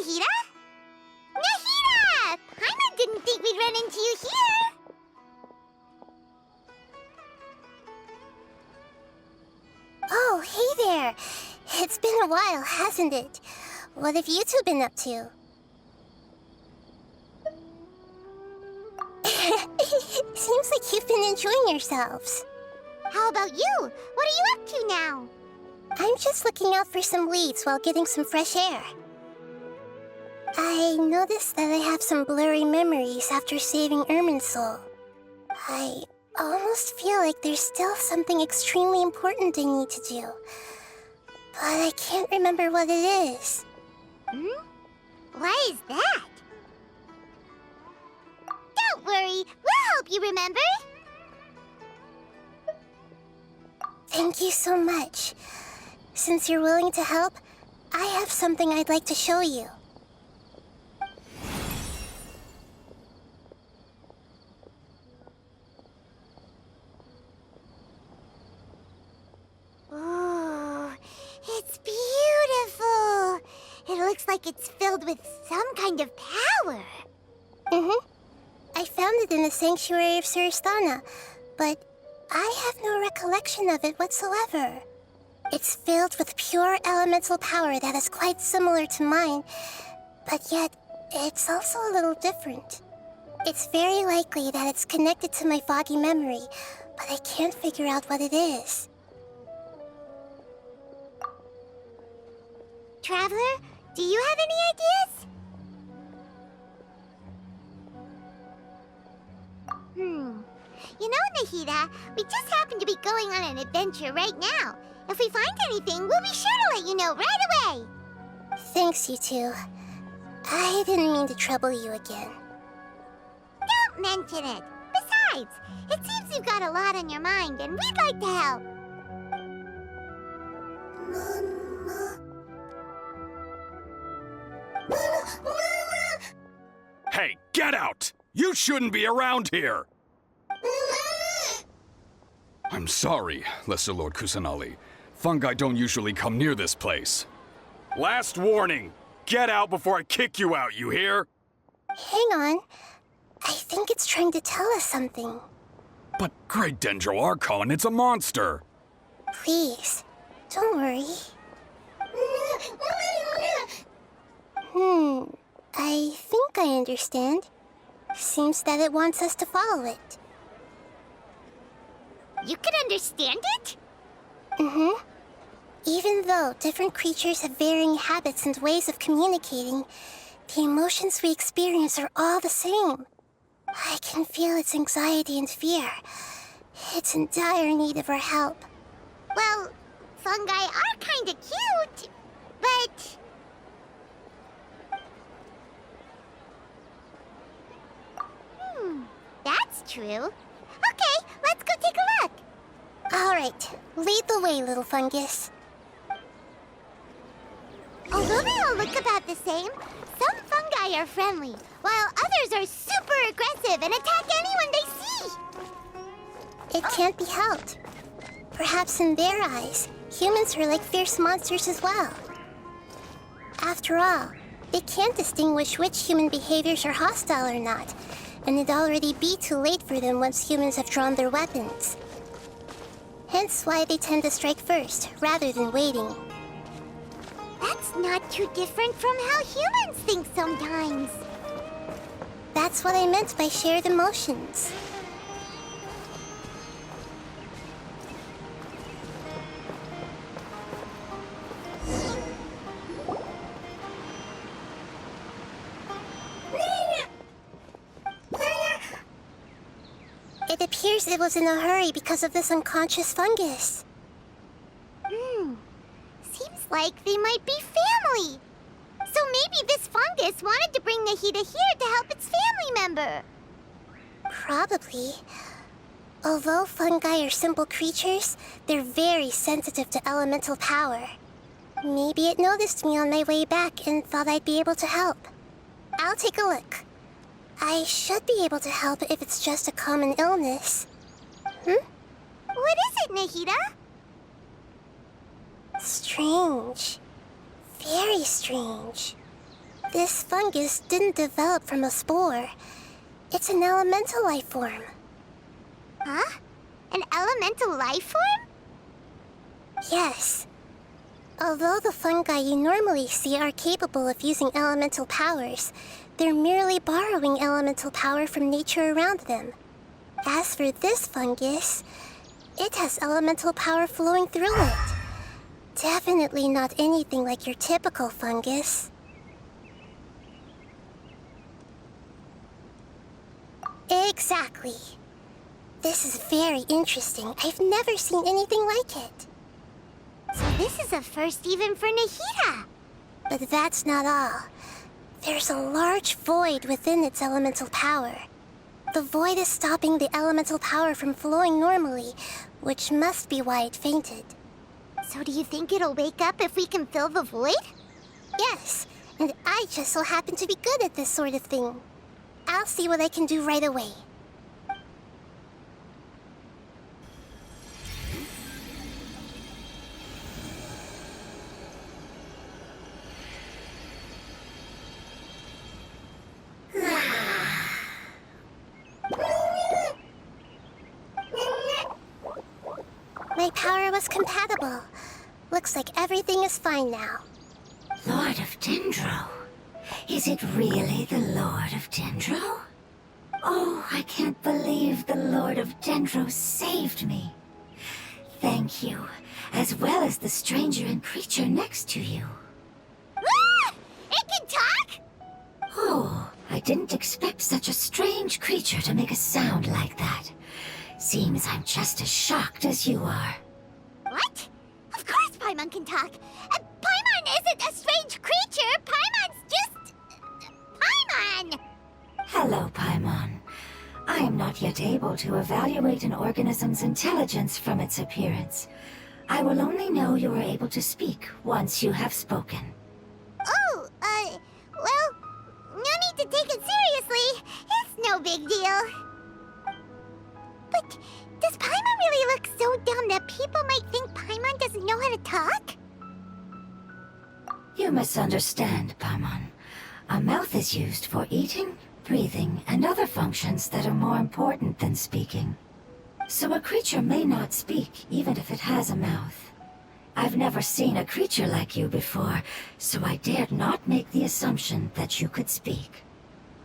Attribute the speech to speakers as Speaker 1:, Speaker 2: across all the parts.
Speaker 1: Nahida? Nahida! Paimon didn't think we'd run into you here!
Speaker 2: Oh, hey there! It's been a while, hasn't it? What have you two been up to? Seems like you've been enjoying yourselves.
Speaker 1: How about you? What are you up to now?
Speaker 2: I'm just looking out for some leads while getting some fresh air. I noticed that I have some blurry memories after saving Ermin's soul. I almost feel like there's still something extremely important I need to do. But I can't remember what it is.
Speaker 1: Why is that? Don't worry, we'll help you remember.
Speaker 2: Thank you so much. Since you're willing to help, I have something I'd like to show you.
Speaker 1: Ooh, it's beautiful. It looks like it's filled with some kind of power.
Speaker 2: I found it in the sanctuary of Suristana, but I have no recollection of it whatsoever. It's filled with pure elemental power that is quite similar to mine, but yet it's also a little different. It's very likely that it's connected to my foggy memory, but I can't figure out what it is.
Speaker 1: Traveler, do you have any ideas? You know, Nahida, we just happen to be going on an adventure right now. If we find anything, we'll be sure to let you know right away.
Speaker 2: Thanks, you two. I didn't mean to trouble you again.
Speaker 1: Don't mention it. Besides, it seems you've got a lot on your mind, and we'd like to help.
Speaker 3: Hey, get out! You shouldn't be around here! I'm sorry, Lesser Lord Kusanali. Fungi don't usually come near this place. Last warning! Get out before I kick you out, you hear?
Speaker 2: Hang on. I think it's trying to tell us something.
Speaker 3: But Great Dendro Archon, it's a monster!
Speaker 2: Please, don't worry. I think I understand. Seems that it wants us to follow it.
Speaker 1: You can understand it?
Speaker 2: Even though different creatures have varying habits and ways of communicating, the emotions we experience are all the same. I can feel its anxiety and fear. It's in dire need of our help.
Speaker 1: Well, fungi are kinda cute, but... that's true. Okay, let's go take a look.
Speaker 2: All right, lead the way, little fungus.
Speaker 1: Although they all look about the same, some fungi are friendly, while others are super aggressive and attack anyone they see.
Speaker 2: It can't be helped. Perhaps in their eyes, humans are like fierce monsters as well. After all, they can't distinguish which human behaviors are hostile or not, and it'd already be too late for them once humans have drawn their weapons. Hence why they tend to strike first, rather than waiting.
Speaker 1: That's not too different from how humans think sometimes.
Speaker 2: That's what I meant by shared emotions. It appears it was in a hurry because of this unconscious fungus.
Speaker 1: Seems like they might be family. So maybe this fungus wanted to bring Nahida here to help its family member.
Speaker 2: Probably. Although fungi are simple creatures, they're very sensitive to elemental power. Maybe it noticed me on my way back and thought I'd be able to help. I'll take a look. I should be able to help if it's just a common illness.
Speaker 1: What is it, Nahida?
Speaker 2: Strange. Very strange. This fungus didn't develop from a spore. It's an elemental life form.
Speaker 1: Huh? An elemental life form?
Speaker 2: Yes. Although the fungi you normally see are capable of using elemental powers, they're merely borrowing elemental power from nature around them. As for this fungus, it has elemental power flowing through it. Definitely not anything like your typical fungus. Exactly. This is very interesting. I've never seen anything like it.
Speaker 1: So this is a first even for Nahida.
Speaker 2: But that's not all. There's a large void within its elemental power. The void is stopping the elemental power from flowing normally, which must be why it fainted.
Speaker 1: So do you think it'll wake up if we can fill the void?
Speaker 2: Yes, and I just so happen to be good at this sort of thing. I'll see what I can do right away. My power was compatible. Looks like everything is fine now.
Speaker 4: Lord of Dendro? Is it really the Lord of Dendro? Oh, I can't believe the Lord of Dendro saved me. Thank you, as well as the stranger and creature next to you.
Speaker 1: Ah! It can talk?
Speaker 4: Oh, I didn't expect such a strange creature to make a sound like that. Seems I'm just as shocked as you are.
Speaker 1: What? Of course Paimon can talk. Paimon isn't a strange creature. Paimon's just... Paimon!
Speaker 4: Hello, Paimon. I am not yet able to evaluate an organism's intelligence from its appearance. I will only know you are able to speak once you have spoken.
Speaker 1: Oh, well, no need to take it seriously. It's no big deal. But does Paimon really look so dumb that people might think Paimon doesn't know how to talk?
Speaker 4: You misunderstand, Paimon. A mouth is used for eating, breathing, and other functions that are more important than speaking. So a creature may not speak, even if it has a mouth. I've never seen a creature like you before, so I dared not make the assumption that you could speak.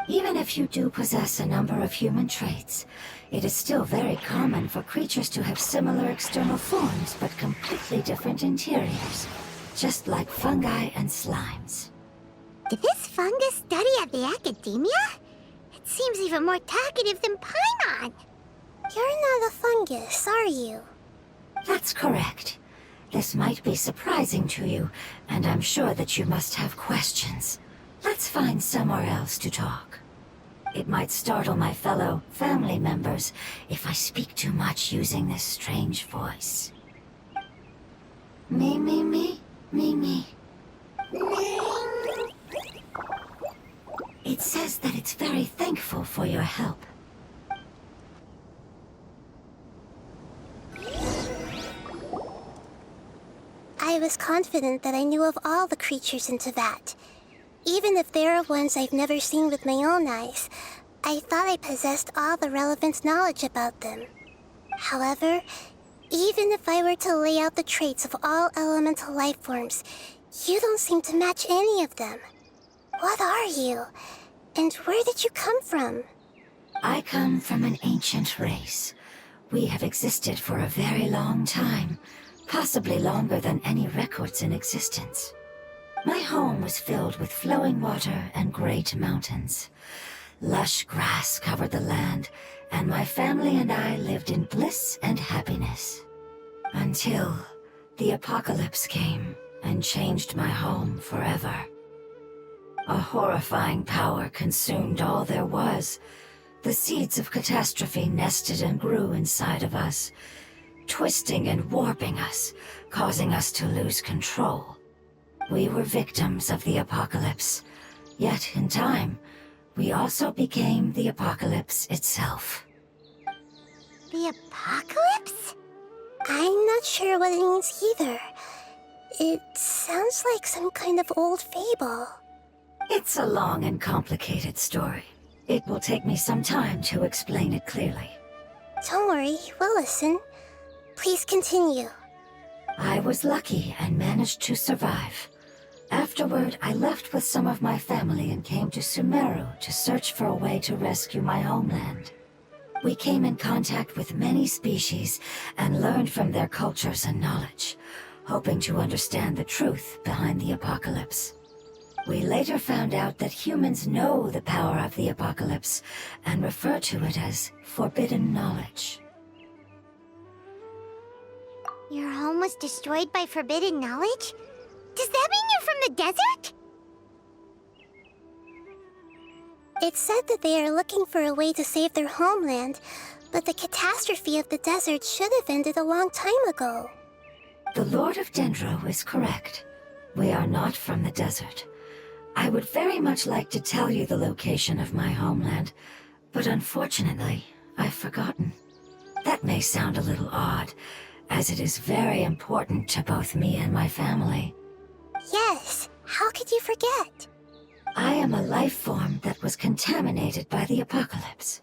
Speaker 4: Even if you do possess a number of human traits, it is still very common for creatures to have similar external forms but completely different interiors, just like fungi and slimes.
Speaker 1: Did this fungus study at the academia? It seems even more talkative than Paimon.
Speaker 2: You're not a fungus, are you?
Speaker 4: That's correct. This might be surprising to you, and I'm sure that you must have questions. Let's find somewhere else to talk. It might startle my fellow family members if I speak too much using this strange voice. Me, me, me, me, me. It says that it's very thankful for your help.
Speaker 2: I was confident that I knew of all the creatures in Teyvat. Even if there are ones I've never seen with my own eyes, I thought I possessed all the relevant knowledge about them. However, even if I were to lay out the traits of all elemental life forms, you don't seem to match any of them. What are you? And where did you come from?
Speaker 4: I come from an ancient race. We have existed for a very long time, possibly longer than any records in existence. My home was filled with flowing water and great mountains. Lush grass covered the land, and my family and I lived in bliss and happiness. Until the apocalypse came and changed my home forever. A horrifying power consumed all there was. The seeds of catastrophe nested and grew inside of us, twisting and warping us, causing us to lose control. We were victims of the apocalypse, yet in time, we also became the apocalypse itself.
Speaker 1: The apocalypse?
Speaker 2: I'm not sure what it means either. It sounds like some kind of old fable.
Speaker 4: It's a long and complicated story. It will take me some time to explain it clearly.
Speaker 2: Don't worry, we'll listen. Please continue.
Speaker 4: I was lucky and managed to survive. Afterward, I left with some of my family and came to Sumeru to search for a way to rescue my homeland. We came in contact with many species and learned from their cultures and knowledge, hoping to understand the truth behind the apocalypse. We later found out that humans know the power of the apocalypse and refer to it as forbidden knowledge.
Speaker 1: Your home was destroyed by forbidden knowledge? Does that mean you're from the desert?
Speaker 2: It said that they are looking for a way to save their homeland, but the catastrophe of the desert should have ended a long time ago.
Speaker 4: The Lord of Dendro is correct. We are not from the desert. I would very much like to tell you the location of my homeland, but unfortunately, I've forgotten. That may sound a little odd, as it is very important to both me and my family.
Speaker 2: Yes, how could you forget?
Speaker 4: I am a life form that was contaminated by the apocalypse.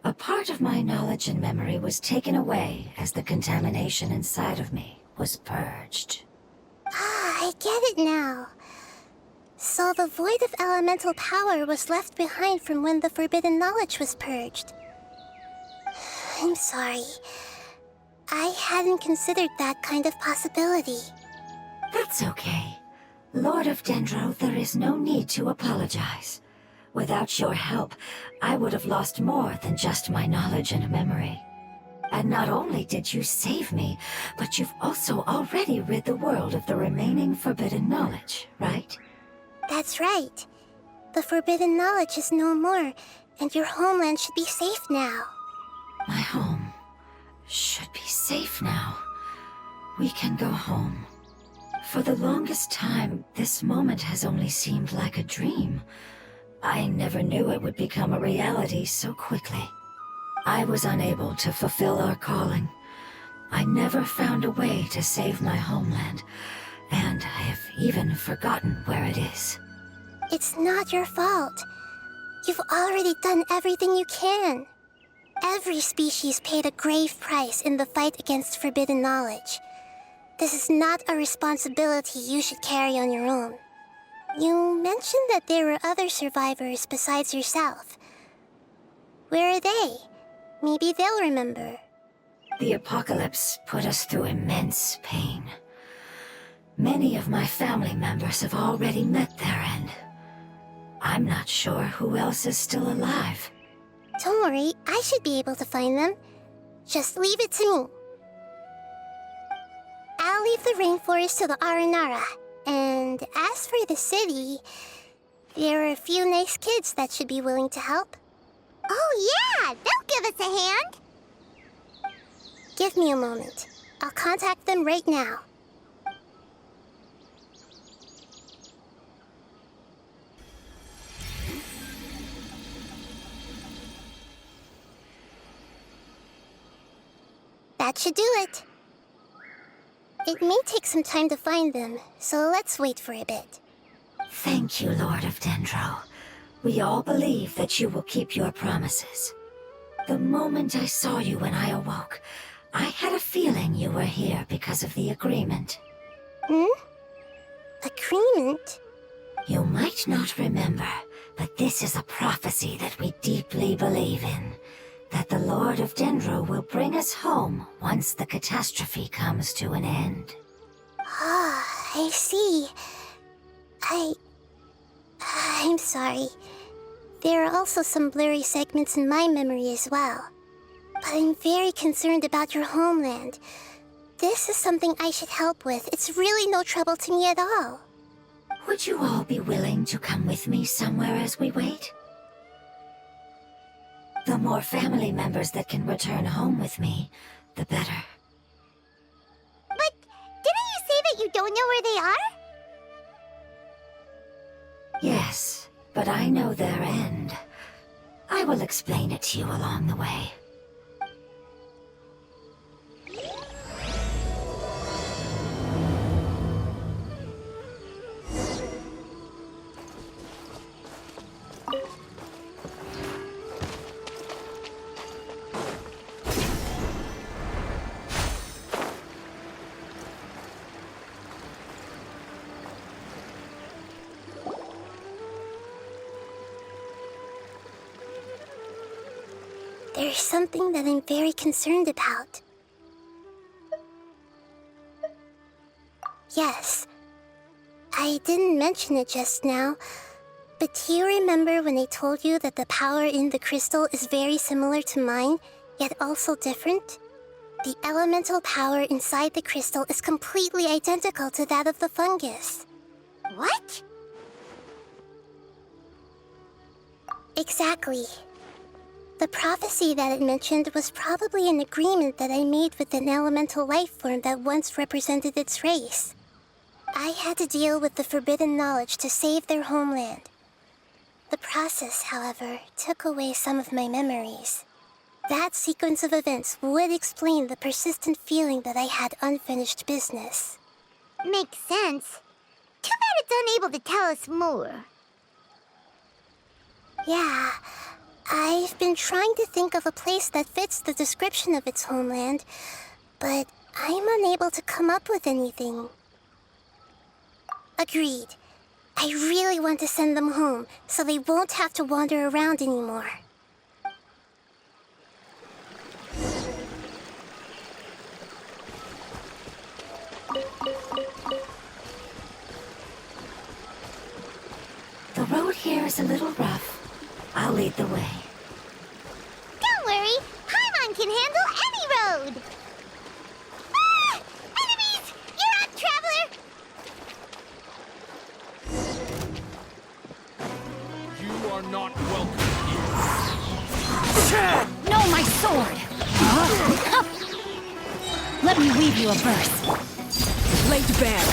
Speaker 4: A part of my knowledge and memory was taken away as the contamination inside of me was purged.
Speaker 2: Ah, I get it now. So the void of elemental power was left behind from when the forbidden knowledge was purged. I'm sorry. I hadn't considered that kind of possibility.
Speaker 4: That's okay. Lord of Dendro, there is no need to apologize. Without your help, I would have lost more than just my knowledge and memory. And not only did you save me, but you've also already rid the world of the remaining forbidden knowledge, right?
Speaker 2: That's right. The forbidden knowledge is no more, and your homeland should be safe now.
Speaker 4: My home should be safe now. We can go home. For the longest time, this moment has only seemed like a dream. I never knew it would become a reality so quickly. I was unable to fulfill our calling. I never found a way to save my homeland, and I have even forgotten where it is.
Speaker 2: It's not your fault. You've already done everything you can. Every species paid a grave price in the fight against forbidden knowledge. This is not a responsibility you should carry on your own. You mentioned that there were other survivors besides yourself. Where are they? Maybe they'll remember.
Speaker 4: The apocalypse put us through immense pain. Many of my family members have already met their end. I'm not sure who else is still alive.
Speaker 2: Don't worry, I should be able to find them. Just leave it to me. I'll leave the rainforest to the Aranara. And as for the city, there are a few nice kids that should be willing to help.
Speaker 1: Oh yeah, they'll give us a hand.
Speaker 2: Give me a moment. I'll contact them right now. That should do it. It may take some time to find them, so let's wait for a bit.
Speaker 4: Thank you, Lord of Dendro. We all believe that you will keep your promises. The moment I saw you when I awoke, I had a feeling you were here because of the agreement.
Speaker 2: Agreement?
Speaker 4: You might not remember, but this is a prophecy that we deeply believe in. That the Lord of Dendro will bring us home once the catastrophe comes to an end.
Speaker 2: Ah, I see. I'm sorry. There are also some blurry segments in my memory as well. But I'm very concerned about your homeland. This is something I should help with. It's really no trouble to me at all.
Speaker 4: Would you all be willing to come with me somewhere as we wait? The more family members that can return home with me, the better.
Speaker 1: But didn't you say that you don't know where they are?
Speaker 4: Yes, but I know their end. I will explain it to you along the way.
Speaker 2: There's something that I'm very concerned about. Yes, I didn't mention it just now, but do you remember when I told you that the power in the crystal is very similar to mine, yet also different? The elemental power inside the crystal is completely identical to that of the fungus.
Speaker 1: What?
Speaker 2: Exactly. The prophecy that it mentioned was probably an agreement that I made with an elemental life form that once represented its race. I had to deal with the forbidden knowledge to save their homeland. The process, however, took away some of my memories. That sequence of events would explain the persistent feeling that I had unfinished business.
Speaker 1: Makes sense. Too bad it's unable to tell us more.
Speaker 2: Yeah, I've been trying to think of a place that fits the description of its homeland, but I'm unable to come up with anything. Agreed. I really want to send them home, so they won't have to wander around anymore.
Speaker 4: The road here is a little rough. I'll lead the way.
Speaker 1: Don't worry, Paimon can handle any road! Ah! Enemies! You're up, traveler!
Speaker 5: You are not welcome here.
Speaker 6: No, my sword! Let me weave you a verse. Laid bare.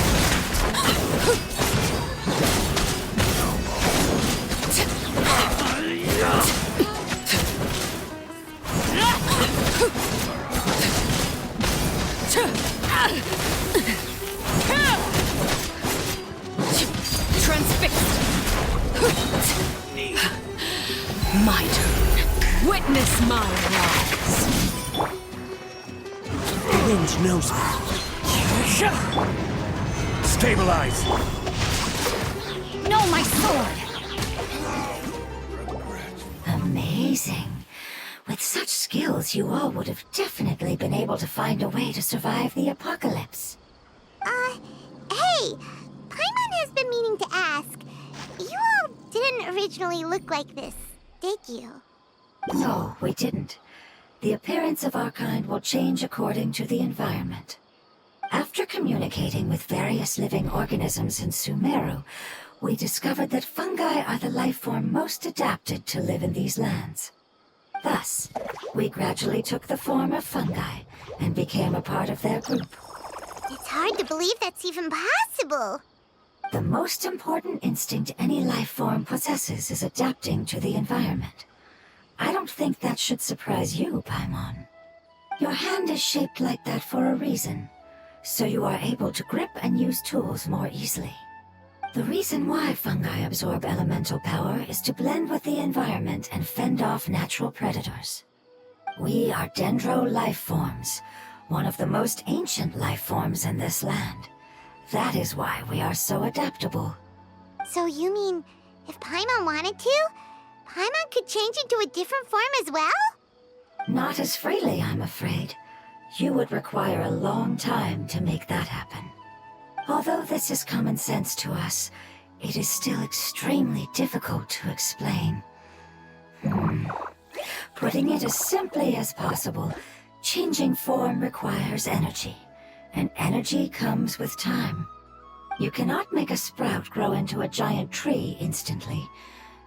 Speaker 6: Transfixed. My turn. Witness my rise.
Speaker 5: The wind knows me. Stabilize.
Speaker 6: No, my sword!
Speaker 4: Amazing. With such skills, you all would have definitely been able to find a way to survive the apocalypse.
Speaker 1: Hey! Paimon has been meaning to ask. You all didn't originally look like this, did you?
Speaker 4: No, we didn't. The appearance of our kind will change according to the environment. After communicating with various living organisms in Sumeru, we discovered that fungi are the life form most adapted to live in these lands. Thus, we gradually took the form of fungi and became a part of their group.
Speaker 1: It's hard to believe that's even possible.
Speaker 4: The most important instinct any life form possesses is adapting to the environment. I don't think that should surprise you, Paimon. Your hand is shaped like that for a reason, so you are able to grip and use tools more easily. The reason why fungi absorb elemental power is to blend with the environment and fend off natural predators. We are dendro life forms, one of the most ancient life forms in this land. That is why we are so adaptable.
Speaker 1: So you mean, if Paimon wanted to, Paimon could change into a different form as well?
Speaker 4: Not as freely, I'm afraid. You would require a long time to make that happen. Although this is common sense to us, it is still extremely difficult to explain. Putting it as simply as possible, changing form requires energy, and energy comes with time. You cannot make a sprout grow into a giant tree instantly,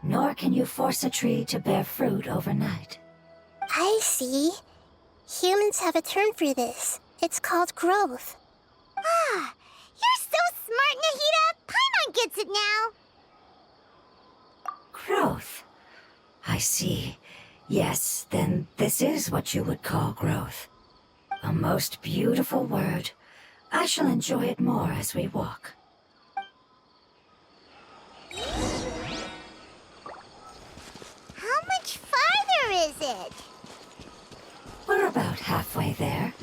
Speaker 4: nor can you force a tree to bear fruit overnight.
Speaker 2: I see. Humans have a term for this. It's called growth.
Speaker 1: Ah, you're so smart, Nahida! Paimon gets it now!
Speaker 4: Growth. I see. Yes, then this is what you would call growth. A most beautiful word. I shall enjoy it more as we walk.
Speaker 1: How much farther is it?
Speaker 4: We're about halfway there.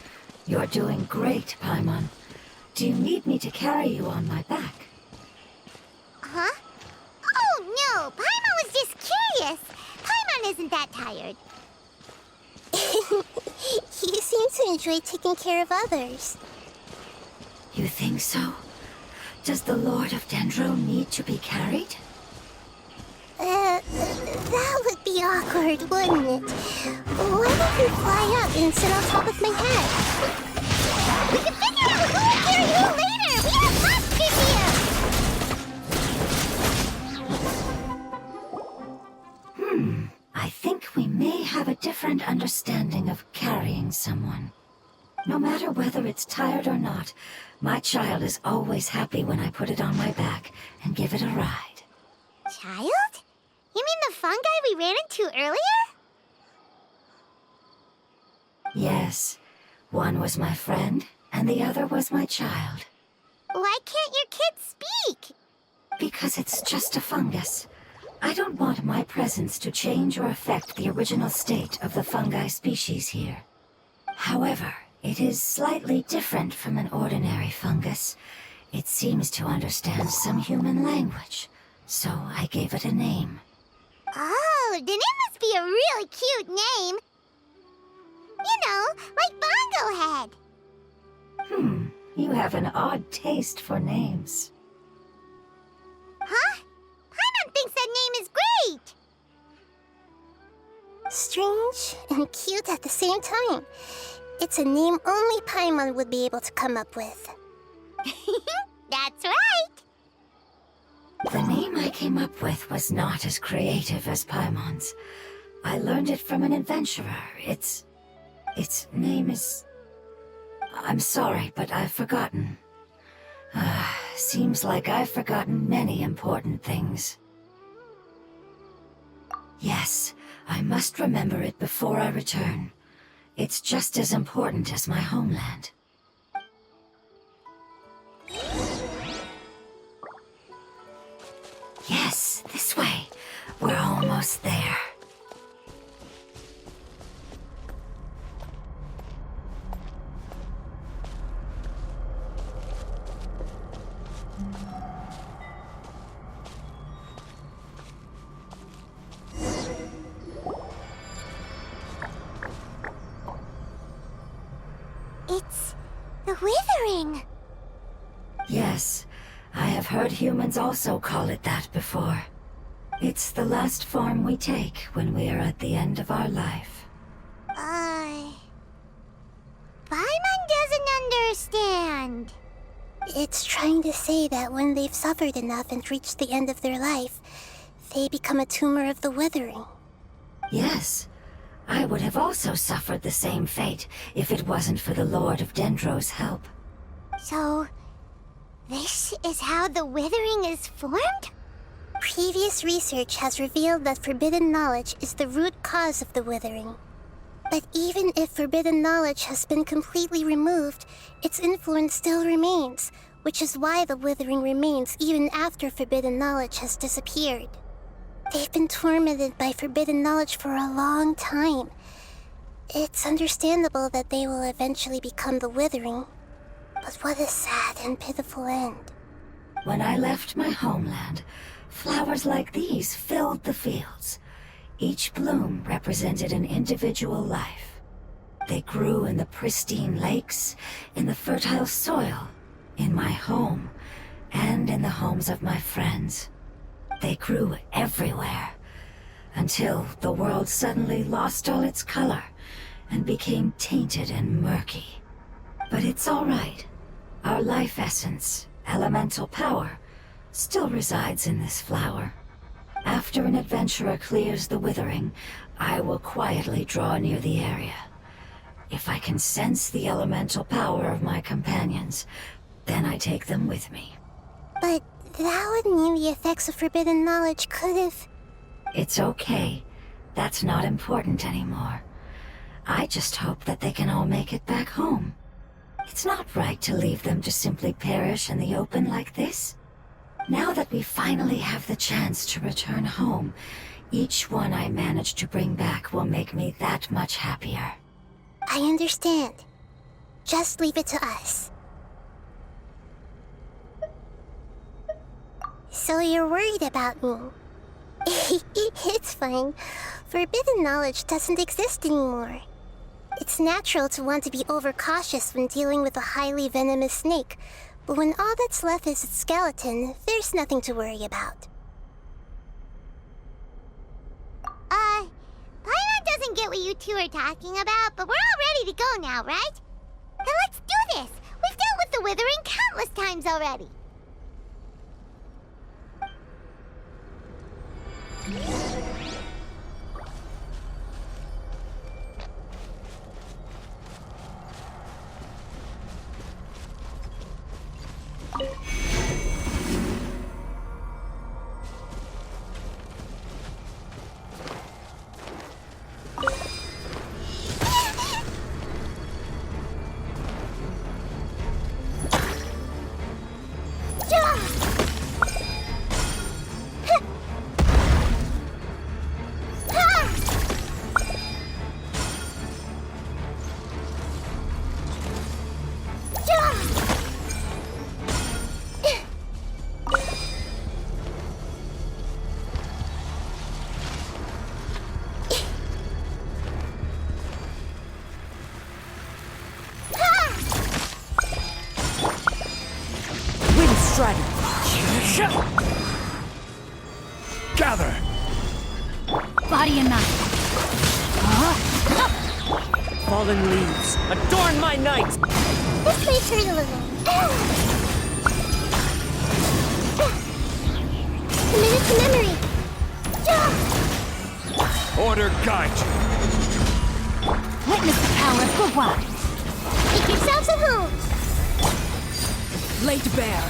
Speaker 4: You're doing great, Paimon. Do you need me to carry you on my back?
Speaker 1: Huh? Oh, no! Paimon was just curious! Paimon isn't that tired.
Speaker 2: enjoy taking care of others.
Speaker 4: You think so? Does the Lord of Dendro need to be carried?
Speaker 2: That would be awkward, wouldn't it? Why don't you fly up and sit on top of my head?
Speaker 1: We can figure out who will carry who later! We have lots to do!
Speaker 4: I think we may have a different understanding of carrying someone. No matter whether it's tired or not, my child is always happy when I put it on my back and give it a ride.
Speaker 1: Child? You mean the fungi we ran into earlier?
Speaker 4: Yes, one was my friend, and the other was my child.
Speaker 1: Why can't your kid speak?
Speaker 4: Because it's just a fungus. I don't want my presence to change or affect the original state of the fungi species here. However, it is slightly different from an ordinary fungus. It seems to understand some human language, so I gave it a name.
Speaker 1: Oh, then it must be a really cute name. You know, like Bongo Head.
Speaker 4: You have an odd taste for names.
Speaker 1: Huh? Paimon thinks that name is great!
Speaker 2: Strange and cute at the same time. It's a name only Paimon would be able to come up with.
Speaker 1: That's right!
Speaker 4: The name I came up with was not as creative as Paimon's. I learned it from an adventurer. Its name is... I'm sorry, but I've forgotten. Seems like I've forgotten many important things. Yes, I must remember it before I return. It's just as important as my homeland. Yes, this way. We're almost there.
Speaker 1: It's the Withering.
Speaker 4: Yes, I have heard humans also call it that before. It's the last form we take when we are at the end of our life.
Speaker 1: Paimon doesn't understand.
Speaker 2: It's trying to say that when they've suffered enough and reached the end of their life, they become a tumor of the Withering.
Speaker 4: Yes, I would have also suffered the same fate if it wasn't for the Lord of Dendro's help.
Speaker 1: So, this is how the Withering is formed?
Speaker 2: Previous research has revealed that forbidden knowledge is the root cause of the Withering. But even if forbidden knowledge has been completely removed, its influence still remains, which is why the Withering remains even after forbidden knowledge has disappeared. They've been tormented by forbidden knowledge for a long time. It's understandable that they will eventually become the Withering. But what a sad and pitiful end.
Speaker 4: When I left my homeland, flowers like these filled the fields. Each bloom represented an individual life. They grew in the pristine lakes, in the fertile soil, in my home, and in the homes of my friends. They grew everywhere, until the world suddenly lost all its color and became tainted and murky. But it's all right. Our life essence, elemental power, still resides in this flower. After an adventurer clears the Withering, I will quietly draw near the area. If I can sense the elemental power of my companions, then I take them with me.
Speaker 2: But that would mean the effects of forbidden knowledge could have...
Speaker 4: It's okay. That's not important anymore. I just hope that they can all make it back home. It's not right to leave them to simply perish in the open like this. Now that we finally have the chance to return home, each one I manage to bring back will make me that much happier.
Speaker 2: I understand. Just leave it to us. So you're worried about me? It's fine. Forbidden knowledge doesn't exist anymore. It's natural to want to be overcautious when dealing with a highly venomous snake, but when all that's left is its skeleton, there's nothing to worry about.
Speaker 1: Paimon doesn't get what you two are talking about, but we're all ready to go now, right? Then let's do this! We've dealt with the Withering countless times already!
Speaker 5: Gather!
Speaker 6: Body and mind.
Speaker 7: Fallen leaves, adorn my night!
Speaker 2: This may hurt a little. Commit it to memory.
Speaker 5: Order guide you!
Speaker 6: Witness the power of grabar.
Speaker 2: Make yourselves at home.
Speaker 6: Laid bare.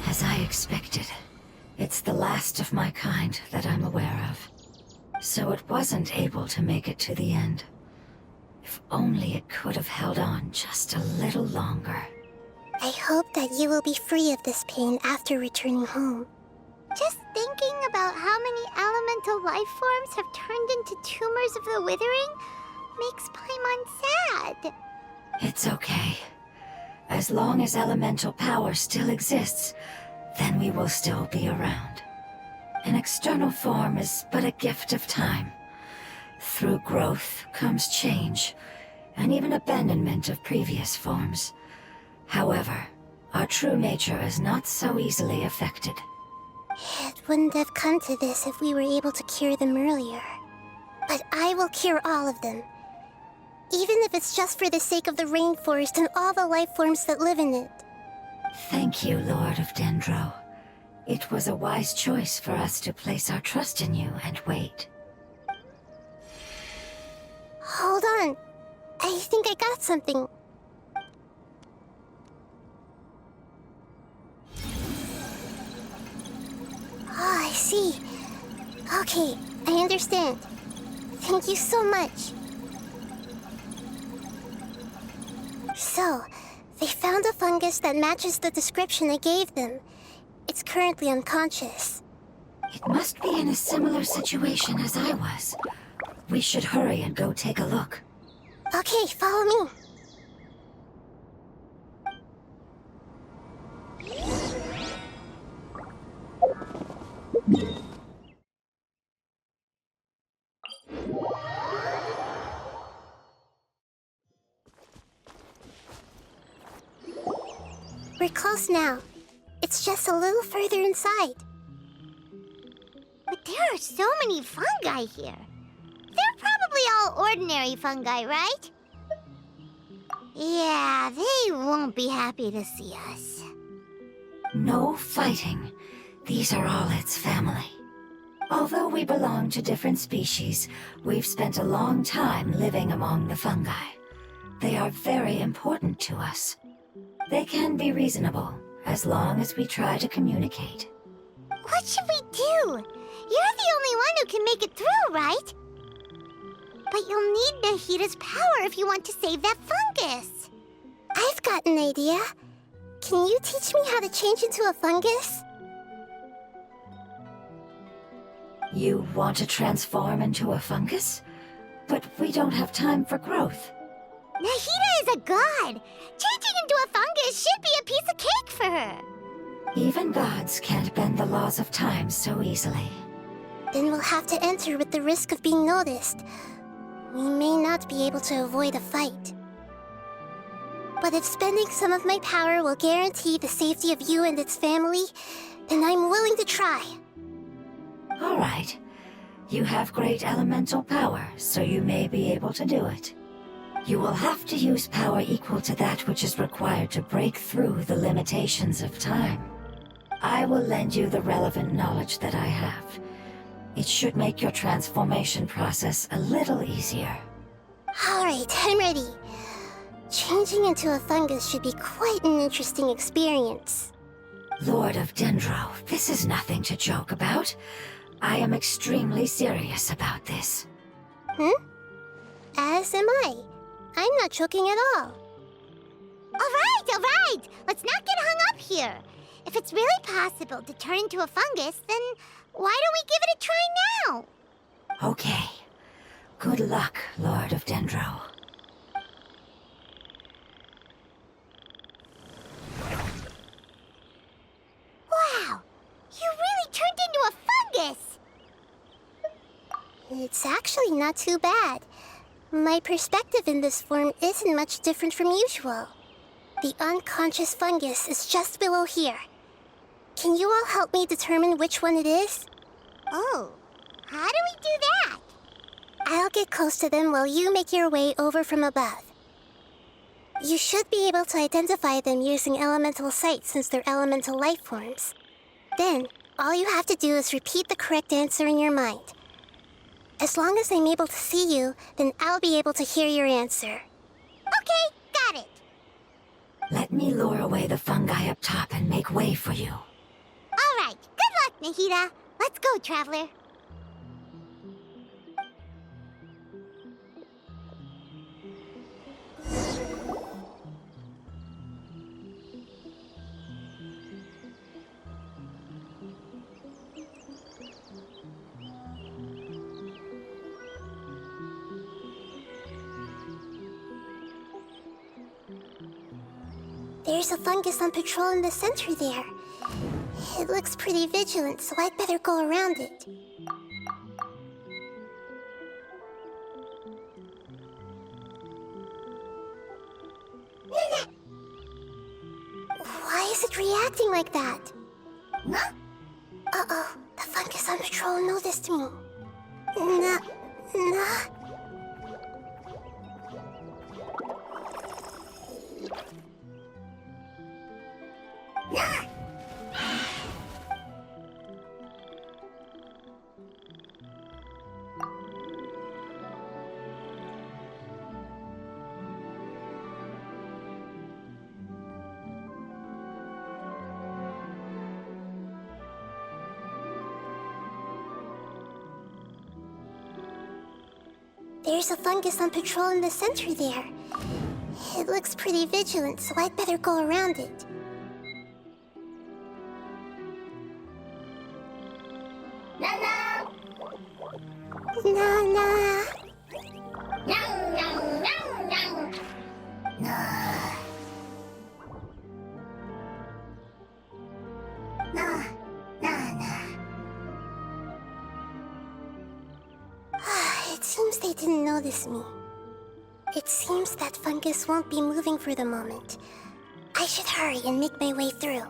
Speaker 4: As I expected, it's the last of my kind that I'm aware of. So it wasn't able to make it to the end. If only it could have held on just a little longer.
Speaker 2: I hope that you will be free of this pain after returning home.
Speaker 1: Just thinking about how many elemental life forms have turned into tumors of the Withering makes Paimon sad.
Speaker 4: It's okay. As long as elemental power still exists, then we will still be around. An external form is but a gift of time. Through growth comes change, and even abandonment of previous forms. However, our true nature is not so easily affected.
Speaker 2: It wouldn't have come to this if we were able to cure them earlier. But I will cure all of them. Even if it's just for the sake of the rainforest and all the life forms that live in it.
Speaker 4: Thank you, Lord of Dendro. It was a wise choice for us to place our trust in you and wait.
Speaker 2: Hold on. I think I got something. Oh, I see. Okay, I understand. Thank you so much. So, they found a fungus that matches the description I gave them. It's currently unconscious.
Speaker 4: It must be in a similar situation as I was. We should hurry and go take a look.
Speaker 2: Okay, follow me. We're close now. It's just a little further inside.
Speaker 1: But there are so many fungi here. They're probably all ordinary fungi, right? Yeah, they won't be happy to see us.
Speaker 4: No fighting. These are all its family. Although we belong to different species, we've spent a long time living among the fungi. They are very important to us. They can be reasonable, as long as we try to communicate.
Speaker 1: What should we do? You're the only one who can make it through, right? But you'll need Nahida's power if you want to save that fungus.
Speaker 2: I've got an idea. Can you teach me how to change into a fungus?
Speaker 4: You want to transform into a fungus? But we don't have time for growth.
Speaker 1: Nahida is a god. Changing into a fungus should be a piece of cake for her.
Speaker 4: Even gods can't bend the laws of time so easily.
Speaker 2: Then we'll have to enter with the risk of being noticed. We may not be able to avoid a fight. But if spending some of my power will guarantee the safety of you and its family, then I'm willing to try.
Speaker 4: All right. You have great elemental power, so you may be able to do it. You will have to use power equal to that which is required to break through the limitations of time. I will lend you the relevant knowledge that I have. It should make your transformation process a little easier.
Speaker 2: All right, I'm ready. Changing into a fungus should be quite an interesting experience.
Speaker 4: Lord of Dendro, this is nothing to joke about. I am extremely serious about this.
Speaker 2: As am I. I'm not joking at all.
Speaker 1: All right. Let's not get hung up here. If it's really possible to turn into a fungus, then why don't we give it a try now?
Speaker 4: Okay. Good luck, Lord of Dendro.
Speaker 1: Wow! You really turned into a fungus!
Speaker 2: It's actually not too bad. My perspective in this form isn't much different from usual. The unconscious fungus is just below here. Can you all help me determine which one it is?
Speaker 1: Oh, how do we do that?
Speaker 2: I'll get close to them while you make your way over from above. You should be able to identify them using elemental sight since they're elemental life forms. Then, all you have to do is repeat the correct answer in your mind. As long as I'm able to see you, then I'll be able to hear your answer.
Speaker 1: Okay, got it.
Speaker 4: Let me lure away the fungi up top and make way for you.
Speaker 1: All right, good luck, Nahida. Let's go, Traveler.
Speaker 2: There's a fungus on patrol in the center there. It looks pretty vigilant, so I'd better go around it. Why is it reacting like that? Uh-oh, the fungus on patrol noticed me. Nah. There's a fungus on patrol in the center there. It looks pretty vigilant, so I'd better go around it. Nana! It seems they didn't notice me. It seems that fungus won't be moving for the moment. I should hurry and make my way through.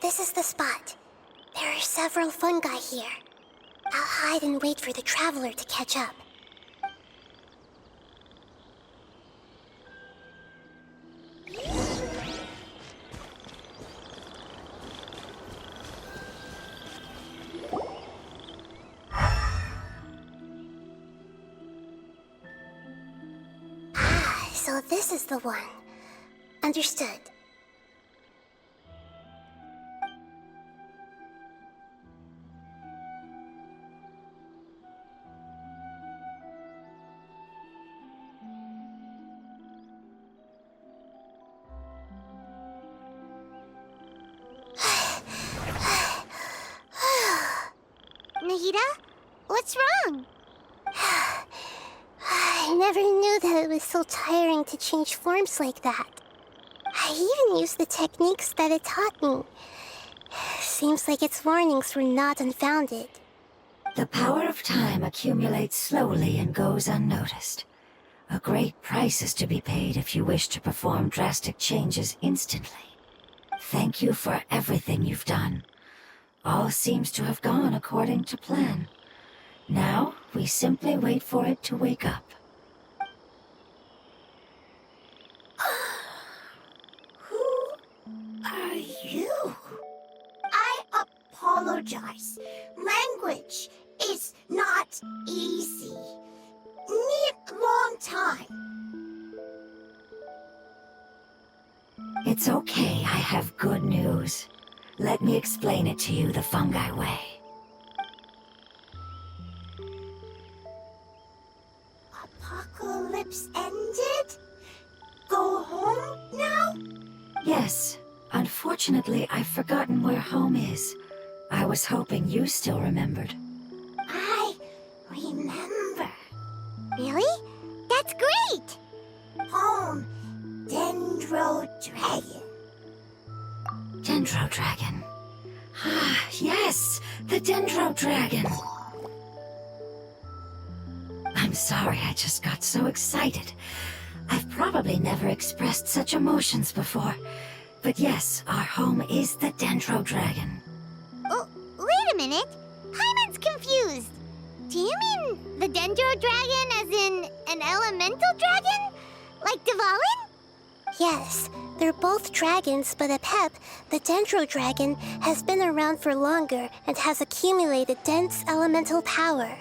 Speaker 2: This is the spot. There are several fungi here. I'll hide and wait for the traveler to catch up. So this is the one. Understood.
Speaker 1: Nahida? What's wrong?
Speaker 2: I never knew that it was so tiring to change forms like that. I even used the techniques that it taught me. Seems like its warnings were not unfounded.
Speaker 4: The power of time accumulates slowly and goes unnoticed. A great price is to be paid if you wish to perform drastic changes instantly. Thank you for everything you've done. All seems to have gone according to plan. Now, we simply wait for it to wake up.
Speaker 8: Who are you? I apologize. Language is not easy. Need long time.
Speaker 4: It's okay, I have good news. Let me explain it to you the fungi way.
Speaker 8: Apocalypse ended? Go home now?
Speaker 4: Yes. Unfortunately, I've forgotten where home is. I was hoping you still remembered.
Speaker 8: I remember.
Speaker 1: Really? That's great!
Speaker 8: Home, Dendro Dragon.
Speaker 4: Dendro Dragon. Ah, yes! The Dendro Dragon! I'm sorry, I just got so excited. I've probably never expressed such emotions before. But yes, our home is the Dendro Dragon.
Speaker 1: Oh, wait a minute. Paimon's confused. Do you mean the Dendro Dragon as in an elemental dragon? Like Dvalin?
Speaker 2: Yes, they're both dragons, but Apep, the Dendro Dragon, has been around for longer and has accumulated dense elemental power.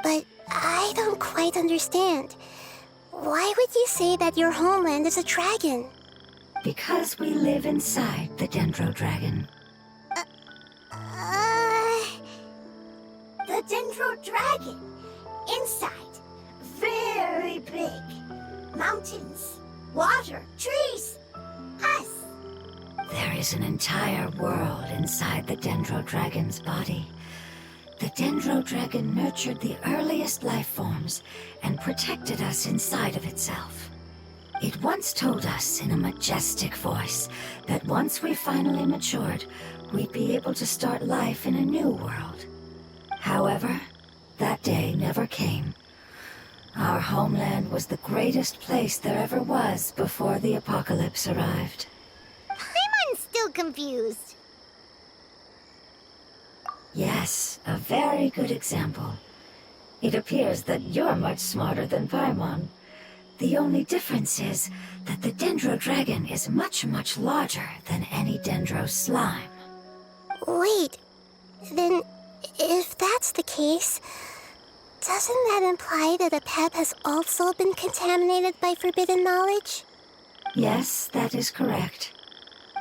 Speaker 2: But I don't quite understand. Why would you say that your homeland is a dragon?
Speaker 4: Because we live inside the Dendro Dragon.
Speaker 8: The Dendro Dragon. Inside. Very big. Mountains. Water. Trees. Us.
Speaker 4: There is an entire world inside the Dendro Dragon's body. The Dendro Dragon nurtured the earliest life forms and protected us inside of itself. It once told us in a majestic voice that once we finally matured, we'd be able to start life in a new world. However, that day never came. Our homeland was the greatest place there ever was before the apocalypse arrived.
Speaker 1: Paimon's still confused.
Speaker 4: Yes, a very good example. It appears that you're much smarter than Paimon. The only difference is that the Dendro Dragon is much, much larger than any Dendro slime.
Speaker 2: Wait, then if that's the case, doesn't that imply that Apep has also been contaminated by forbidden knowledge?
Speaker 4: Yes, that is correct.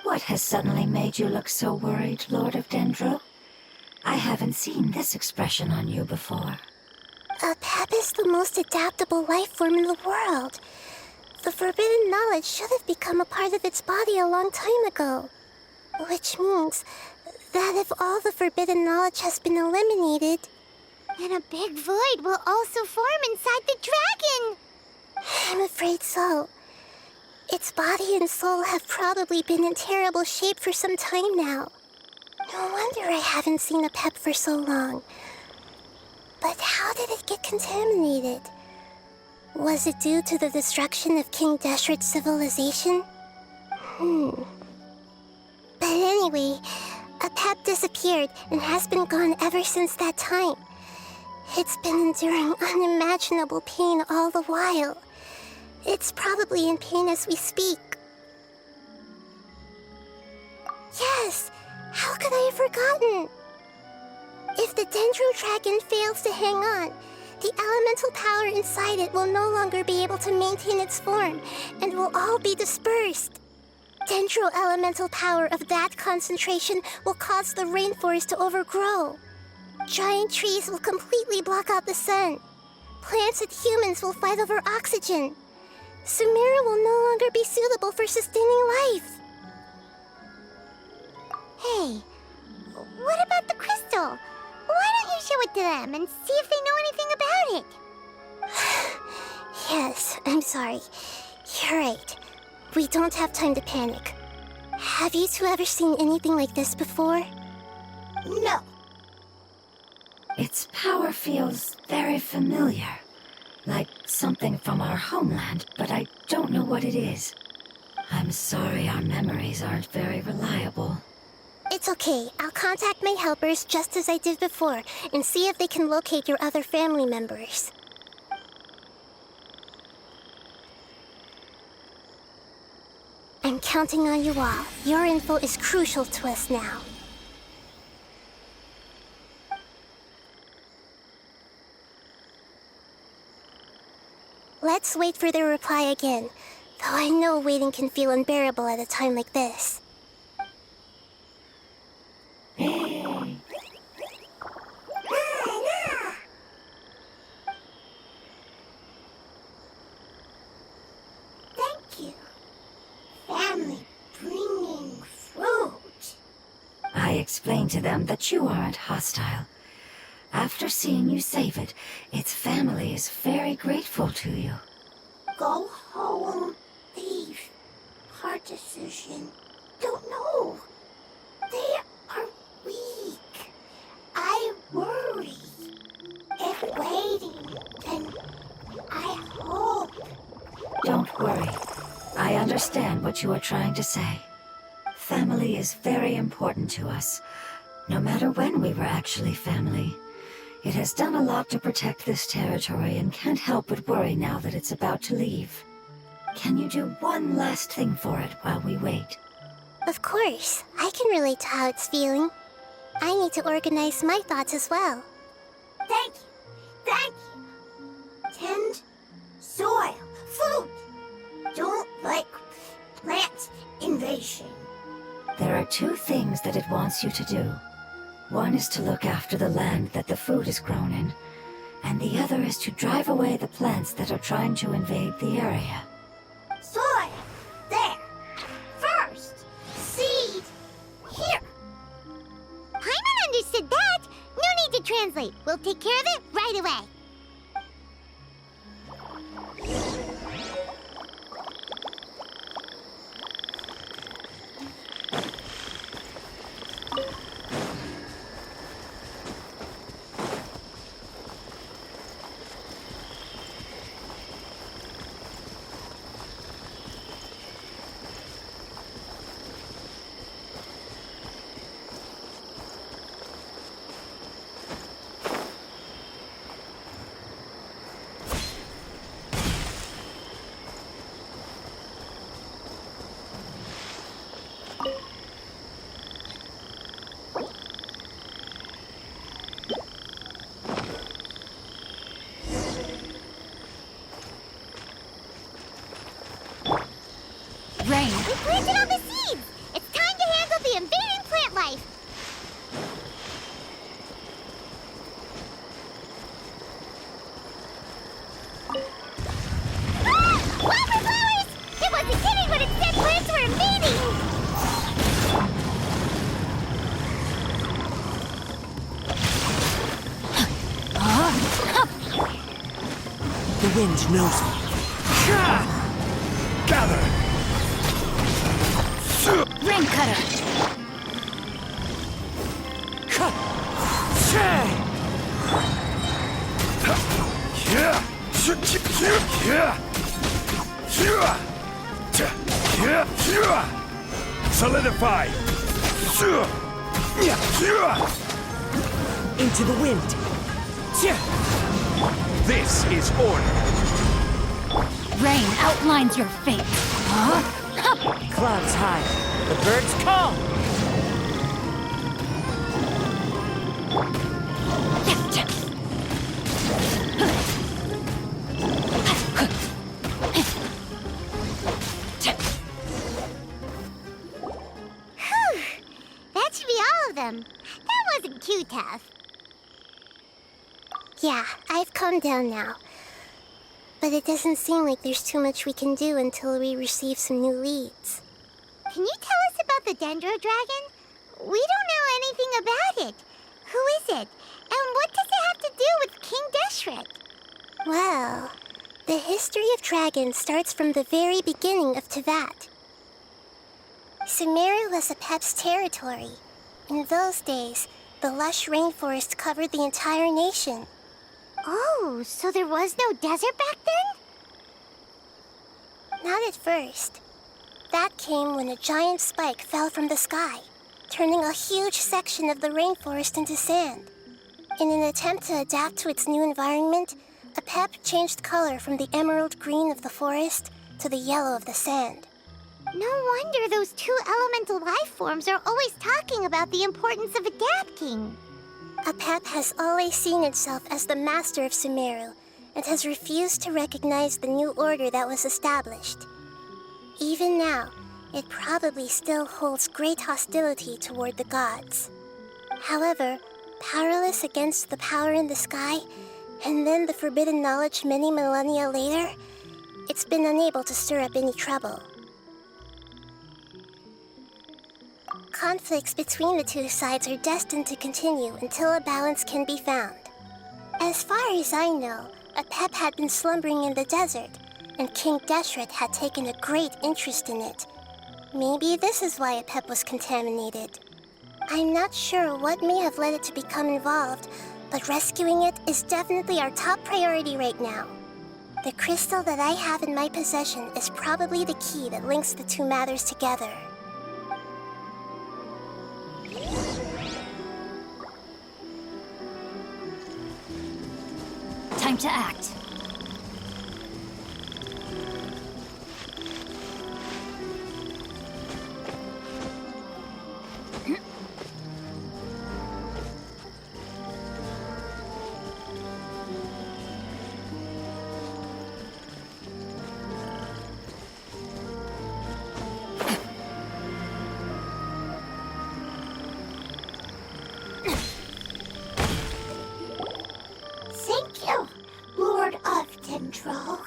Speaker 4: What has suddenly made you look so worried, Lord of Dendro? I haven't seen this expression on you before.
Speaker 2: Apep is the most adaptable life form in the world. The forbidden knowledge should have become a part of its body a long time ago. Which means that if all the forbidden knowledge has been eliminated,
Speaker 1: then a big void will also form inside the dragon.
Speaker 2: I'm afraid so. Its body and soul have probably been in terrible shape for some time now. No wonder I haven't seen a pep for so long. But how did it get contaminated? Was it due to the destruction of King Deshret's civilization? But anyway, a pep disappeared and has been gone ever since that time. It's been enduring unimaginable pain all the while. It's probably in pain as we speak. Yes! How could I have forgotten? If the Dendro Dragon fails to hang on, the elemental power inside it will no longer be able to maintain its form and will all be dispersed. Dendro elemental power of that concentration will cause the rainforest to overgrow. Giant trees will completely block out the sun. Plants and humans will fight over oxygen. Sumeru will no longer be suitable for sustaining life.
Speaker 1: Hey, what about the crystal? Why don't you show it to them and see if they know anything about it?
Speaker 2: Yes, I'm sorry. You're right. We don't have time to panic. Have you two ever seen anything like this before?
Speaker 8: No.
Speaker 4: Its power feels very familiar. Like something from our homeland, but I don't know what it is. I'm sorry our memories aren't very reliable.
Speaker 2: It's okay. I'll contact my helpers just as I did before and see if they can locate your other family members. I'm counting on you all. Your info is crucial to us now. Let's wait for their reply again, though I know waiting can feel unbearable at a time like this.
Speaker 8: Thank you. Family bringing fruit.
Speaker 4: I explained to them that you aren't hostile. After seeing you save it, its family is very grateful to you.
Speaker 8: Go home. Leave. Hard decision. Don't know. They are weak. I worry. If waiting, then I hope.
Speaker 4: Don't worry. I understand what you are trying to say. Family is very important to us, no matter when we were actually family. It has done a lot to protect this territory and can't help but worry now that it's about to leave. Can you do one last thing for it while we wait?
Speaker 2: Of course. I can relate to how it's feeling. I need to organize my thoughts as well.
Speaker 8: Thank you. Thank you. Tend soil. Food. Don't like plant invasion.
Speaker 4: There are two things that it wants you to do. One is to look after the land that the food is grown in, and the other is to drive away the plants that are trying to invade the area.
Speaker 8: Soil. There. First. Seed. Here.
Speaker 1: Paimon understood that. No need to translate. We'll take care of it right away.
Speaker 6: Rain.
Speaker 1: We planted all the seeds! It's time to handle the invading plant life! Ah! Wildflowers! It wasn't kidding when it said plants were invading!
Speaker 6: The wind knows me.
Speaker 5: Gather!
Speaker 6: Rain cutter.
Speaker 5: Solidify!
Speaker 7: Into the wind.
Speaker 5: This is order.
Speaker 6: Rain outlines your fate.
Speaker 7: Clouds high. The birds call.
Speaker 1: That should be all of them. That wasn't too tough.
Speaker 2: Yeah, I've calmed down now. But it doesn't seem like there's too much we can do until we receive some new leads.
Speaker 1: Can you tell us about the Dendro Dragon? We don't know anything about it. Who is it? And what does it have to do with King Deshret?
Speaker 2: Well, the history of dragons starts from the very beginning of Tevat. Sumeru was Apep's territory. In those days, the lush rainforest covered the entire nation.
Speaker 1: Oh, so there was no desert back then?
Speaker 2: Not at first. That came when a giant spike fell from the sky, turning a huge section of the rainforest into sand. In an attempt to adapt to its new environment, Apep changed color from the emerald green of the forest to the yellow of the sand.
Speaker 1: No wonder those two elemental life forms are always talking about the importance of adapting.
Speaker 2: Apep has always seen itself as the master of Sumeru and has refused to recognize the new order that was established. Even now, it probably still holds great hostility toward the gods. However, powerless against the power in the sky, and then the forbidden knowledge many millennia later, it's been unable to stir up any trouble. Conflicts between the two sides are destined to continue until a balance can be found. As far as I know, Apep had been slumbering in the desert, and King Deshret had taken a great interest in it. Maybe this is why Apep was contaminated. I'm not sure what may have led it to become involved, but rescuing it is definitely our top priority right now. The crystal that I have in my possession is probably the key that links the two matters together.
Speaker 6: Time to act.
Speaker 8: Thank you, Lord of Dendro.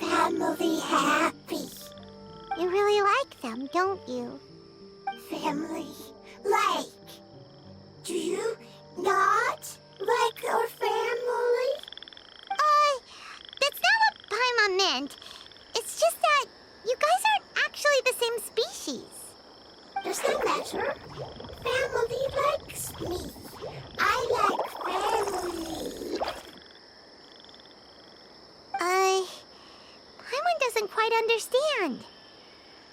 Speaker 8: Family happy.
Speaker 1: You really like them, don't you?
Speaker 8: Family like. Do you not like your family?
Speaker 1: That's not what Paimon meant. It's just that you guys aren't actually the same species.
Speaker 8: Does that matter? Family likes me. I like family.
Speaker 1: Paimon doesn't quite understand.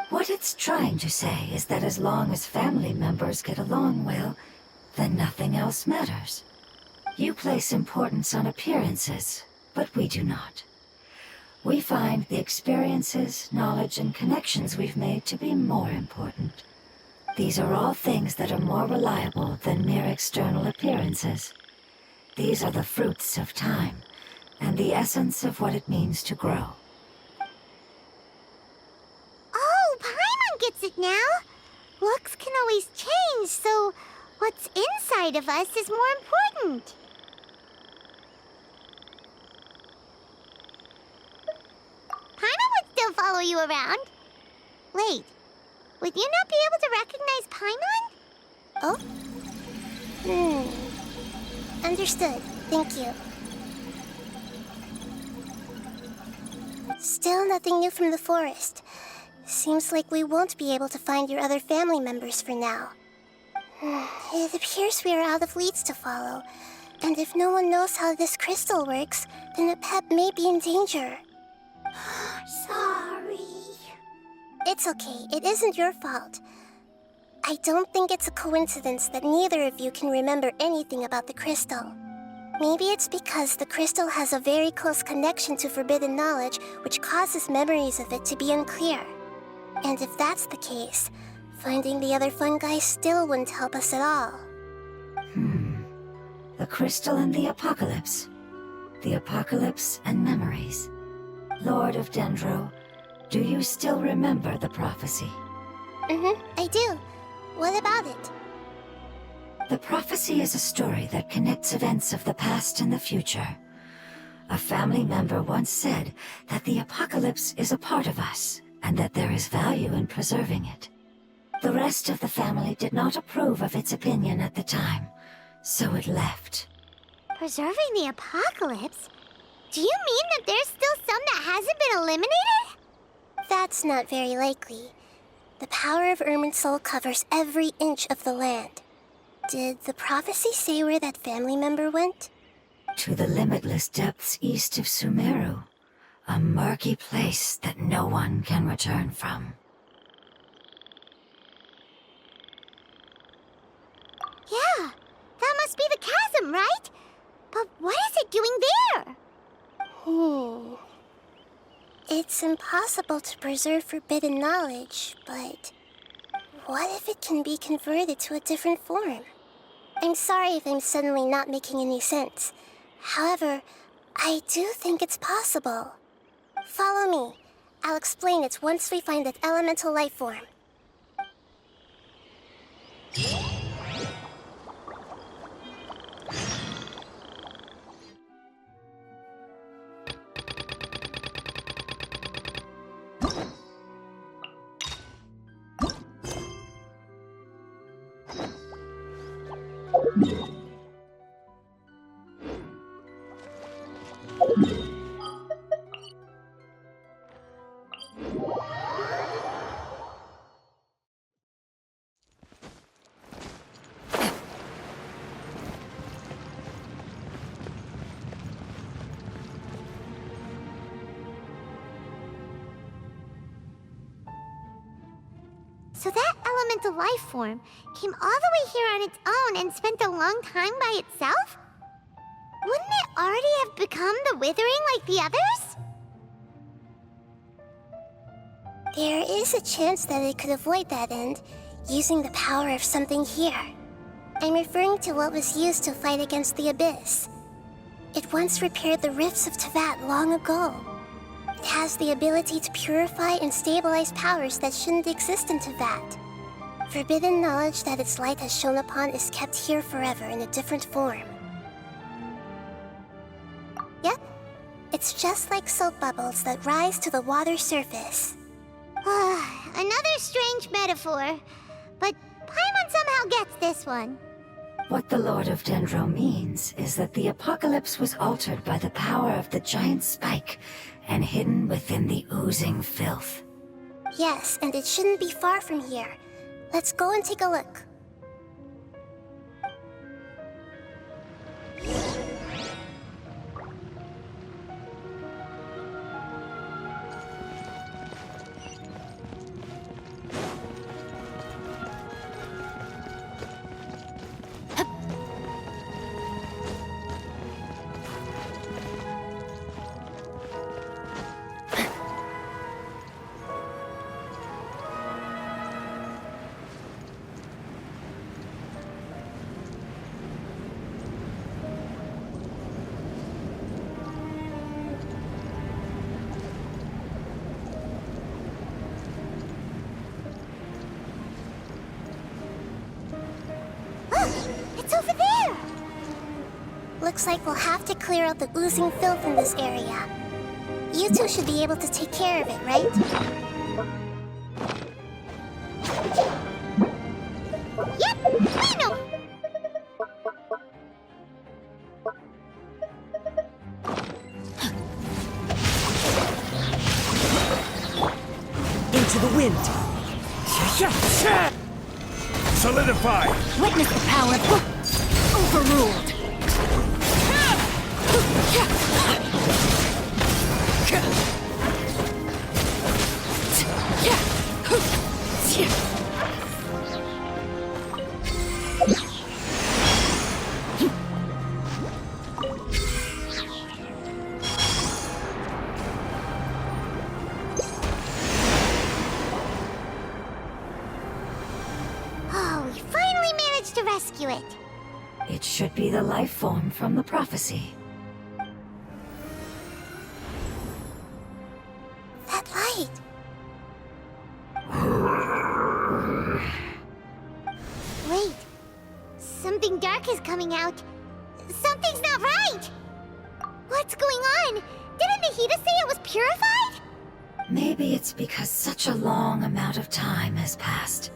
Speaker 4: What it's trying to say is that as long as family members get along well, then nothing else matters. You place importance on appearances, but we do not. We find the experiences, knowledge, and connections we've made to be more important. These are all things that are more reliable than mere external appearances. These are the fruits of time, and the essence of what it means to grow.
Speaker 1: Oh, Paimon gets it now. Looks can always change, so what's inside of us is more important. Paimon would still follow you around. Wait, would you not be able to recognize Paimon?
Speaker 2: Understood. Thank you. Still nothing new from the forest. Seems like we won't be able to find your other family members for now. It appears we are out of leads to follow. And if no one knows how this crystal works, then a pet may be in danger.
Speaker 8: Sorry.
Speaker 2: It's okay. It isn't your fault. I don't think it's a coincidence that neither of you can remember anything about the crystal. Maybe it's because the crystal has a very close connection to forbidden knowledge, which causes memories of it to be unclear. And if that's the case, finding the other fungi still wouldn't help us at all.
Speaker 4: The crystal and the apocalypse. The apocalypse and memories. Lord of Dendro, do you still remember the prophecy?
Speaker 2: I do. What about it?
Speaker 4: The prophecy is a story that connects events of the past and the future. A family member once said that the apocalypse is a part of us, and that there is value in preserving it. The rest of the family did not approve of its opinion at the time, so it left.
Speaker 1: Preserving the apocalypse? Do you mean that there's still some that hasn't been eliminated?
Speaker 2: That's not very likely. The power of Irminsul covers every inch of the land. Did the prophecy say where that family member went?
Speaker 4: To the limitless depths east of Sumeru. A murky place that no one can return from.
Speaker 1: Yeah, that must be the chasm, right? But what is it doing there?
Speaker 2: It's impossible to preserve forbidden knowledge, but what if it can be converted to a different form? I'm sorry if I'm suddenly not making any sense. However, I do think it's possible. Follow me. I'll explain it once we find that elemental life form.
Speaker 1: So that elemental life form came all the way here on its own and spent a long time by itself? Wouldn't it already have become the Withering like the others?
Speaker 2: There is a chance that it could avoid that end, using the power of something here. I'm referring to what was used to fight against the Abyss. It once repaired the rifts of Tevat long ago. It has the ability to purify and stabilize powers that shouldn't exist in Tevat. Forbidden knowledge that its light has shone upon is kept here forever in a different form. Yep, it's just like soap bubbles that rise to the water surface.
Speaker 1: Another strange metaphor, but Paimon somehow gets this one.
Speaker 4: What the Lord of Dendro means is that the apocalypse was altered by the power of the giant spike and hidden within the oozing filth.
Speaker 2: Yes, and it shouldn't be far from here. Let's go and take a look.
Speaker 1: It's over there!
Speaker 2: Looks like we'll have to clear out the oozing filth in this area. You two should be able to take care of it, right?
Speaker 1: Yep, I know!
Speaker 7: the wind.
Speaker 5: Solidify!
Speaker 6: Witness the power overruled.
Speaker 1: Oh, we finally managed to rescue it.
Speaker 4: It should be the life form from the prophecy.
Speaker 2: That light.
Speaker 1: Wait. Something dark is coming out. Something's not right! What's going on? Didn't Nahida say it was purified?
Speaker 4: Maybe it's because such a long amount of time has passed.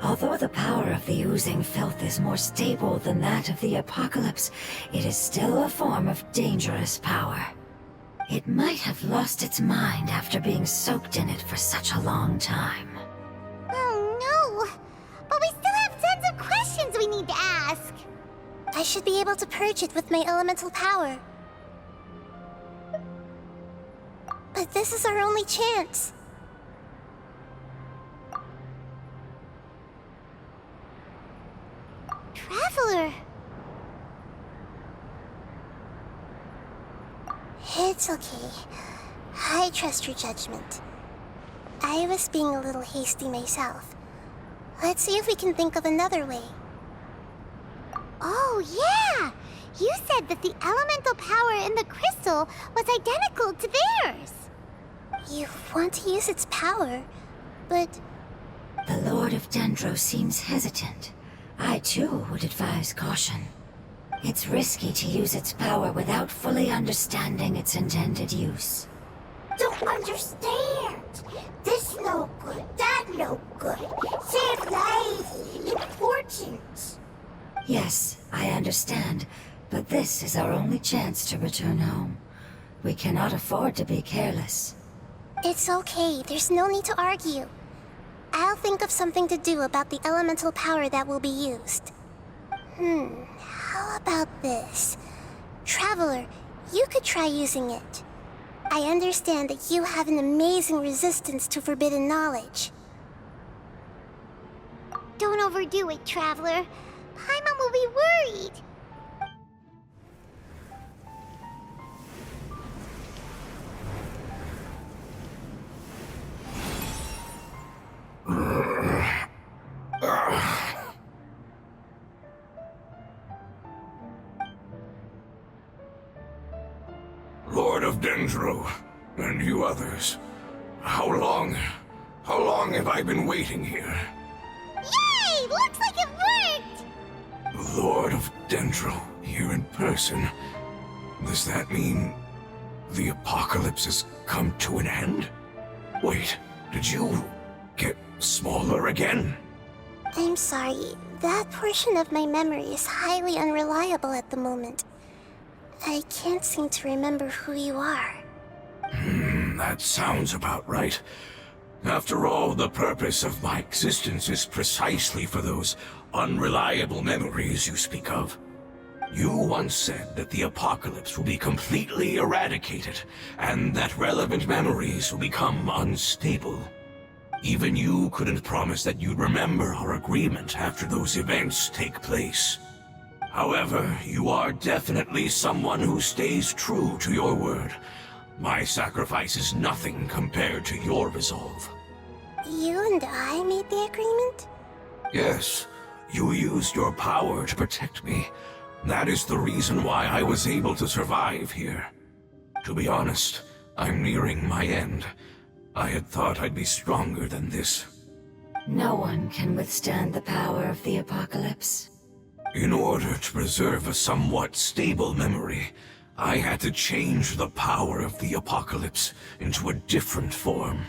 Speaker 4: Although the power of the oozing filth is more stable than that of the apocalypse, it is still a form of dangerous power. It might have lost its mind after being soaked in it for such a long time.
Speaker 1: Oh no! But we still have tons of questions we need to ask.
Speaker 2: I should be able to purge it with my elemental power. But this is our only chance.
Speaker 1: Traveler!
Speaker 2: It's okay. I trust your judgment. I was being a little hasty myself. Let's see if we can think of another way.
Speaker 1: Oh, yeah! You said that the elemental power in the crystal was identical to theirs.
Speaker 2: You want to use its power, but
Speaker 4: The Lord of Dendro seems hesitant. I too would advise caution. It's risky to use its power without fully understanding its intended use.
Speaker 8: Don't understand. This no good, that no good. Save lives. Important.
Speaker 4: Yes, I understand, but this is our only chance to return home. We cannot afford to be careless.
Speaker 2: it's okay. There's no need to argue. I'll think of something to do about the elemental power that will be used. How about this? Traveler, you could try using it. I understand that you have an amazing resistance to forbidden knowledge.
Speaker 1: Don't overdo it, Traveler. Paimon will be worried.
Speaker 9: Lord of Dendro, and you others. How long have I been waiting here?
Speaker 1: Yay! Looks like it worked!
Speaker 9: Lord of Dendro, here in person. Does that mean the apocalypse has come to an end? Wait, did you get smaller again?
Speaker 2: I'm sorry. That portion of my memory is highly unreliable at the moment. I can't seem to remember who you are.
Speaker 9: That sounds about right. After all, the purpose of my existence is precisely for those unreliable memories you speak of. You once said that the apocalypse will be completely eradicated, and that relevant memories will become unstable. Even you couldn't promise that you'd remember our agreement after those events take place. However, you are definitely someone who stays true to your word. My sacrifice is nothing compared to your resolve.
Speaker 2: You and I made the agreement?
Speaker 9: Yes, you used your power to protect me. That is the reason why I was able to survive here. To be honest, I'm nearing my end. I had thought I'd be stronger than this.
Speaker 4: No one can withstand the power of the apocalypse.
Speaker 9: In order to preserve a somewhat stable memory, I had to change the power of the apocalypse into a different form.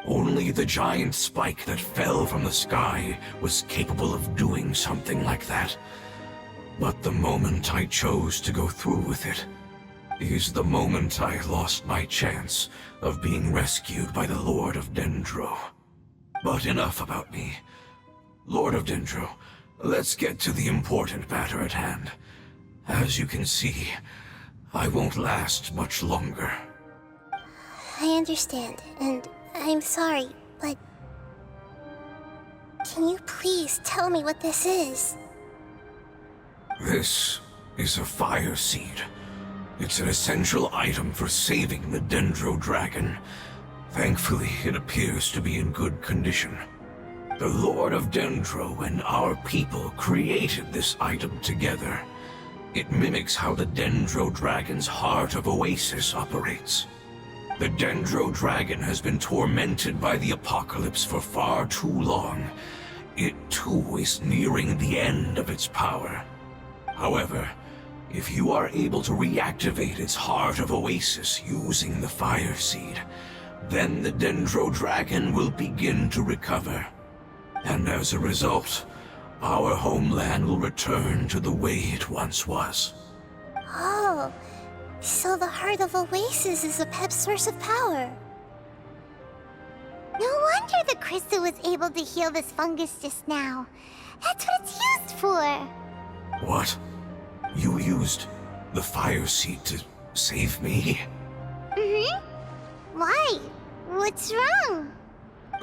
Speaker 9: Only the giant spike that fell from the sky was capable of doing something like that. But the moment I chose to go through with it, is the moment I lost my chance of being rescued by the Lord of Dendro. But enough about me. Lord of Dendro, let's get to the important matter at hand. As you can see, I won't last much longer.
Speaker 2: I understand, and I'm sorry, but... Can you please tell me what this is?
Speaker 9: This is a fire seed. It's an essential item for saving the Dendro dragon. Thankfully, it appears to be in good condition. The Lord of Dendro and our people created this item together. It mimics how the Dendro dragon's heart of Oasis operates. The Dendro dragon has been tormented by the apocalypse for far too long. It too is nearing the end of its power. However, if you are able to reactivate its heart of Oasis using the fire seed, then the Dendro dragon will begin to recover. And as a result, our homeland will return to the way it once was.
Speaker 2: Oh, so the heart of Oasis is a pep source of power.
Speaker 1: No wonder the crystal was able to heal this fungus just now. That's what it's used for.
Speaker 9: What? You used the fire seed to save me?
Speaker 1: Mm-hmm. Why? What's wrong?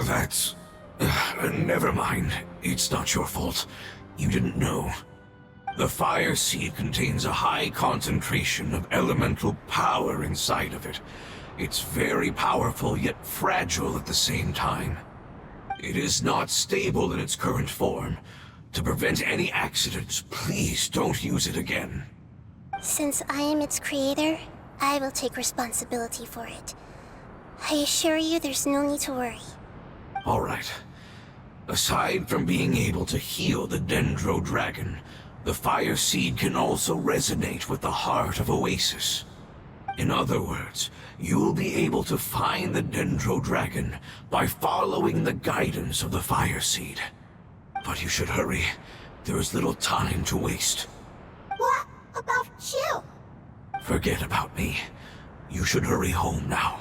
Speaker 9: That's... never mind. It's not your fault. You didn't know. The fire seed contains a high concentration of elemental power inside of it. It's very powerful, yet fragile at the same time. It is not stable in its current form. To prevent any accidents, please don't use it again.
Speaker 2: Since I am its creator, I will take responsibility for it. I assure you there's no need to worry.
Speaker 9: All right. Aside from being able to heal the Dendro dragon, the fire seed can also resonate with the heart of Oasis. In other words, you'll be able to find the Dendro dragon by following the guidance of the fire seed. But you should hurry. There is little time to waste.
Speaker 8: What about you?
Speaker 9: Forget about me. You should hurry home now.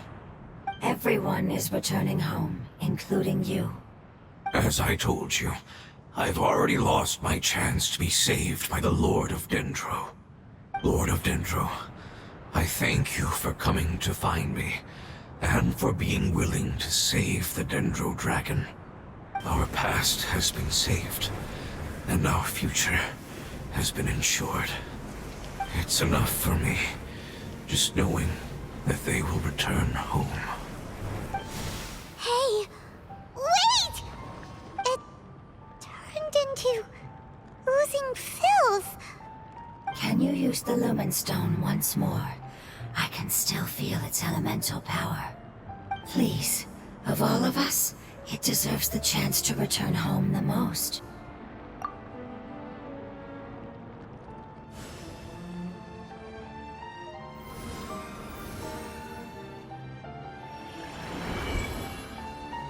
Speaker 4: Everyone is returning home, including you.
Speaker 9: As I told you, I've already lost my chance to be saved by the Lord of Dendro. Lord of Dendro, I thank you for coming to find me, and for being willing to save the Dendro dragon. Our past has been saved, and our future has been ensured. It's enough for me, just knowing that they will return home.
Speaker 1: Hey, wait! It turned into oozing filth.
Speaker 4: Can you use the Lumen Stone once more? I can still feel its elemental power. Please, of all of us, it deserves the chance to return home the most.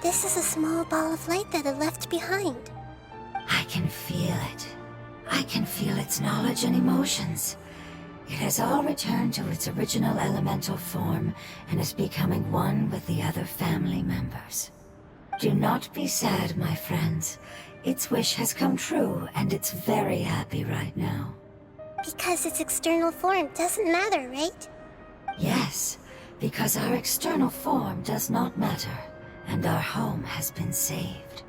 Speaker 2: This is a small ball of light that it left behind.
Speaker 4: I can feel it. I can feel its knowledge and emotions. It has all returned to its original elemental form and is becoming one with the other family members. Do not be sad, my friends. Its wish has come true, and it's very happy right now.
Speaker 2: Because its external form doesn't matter, right?
Speaker 4: Yes, because our external form does not matter, and our home has been saved.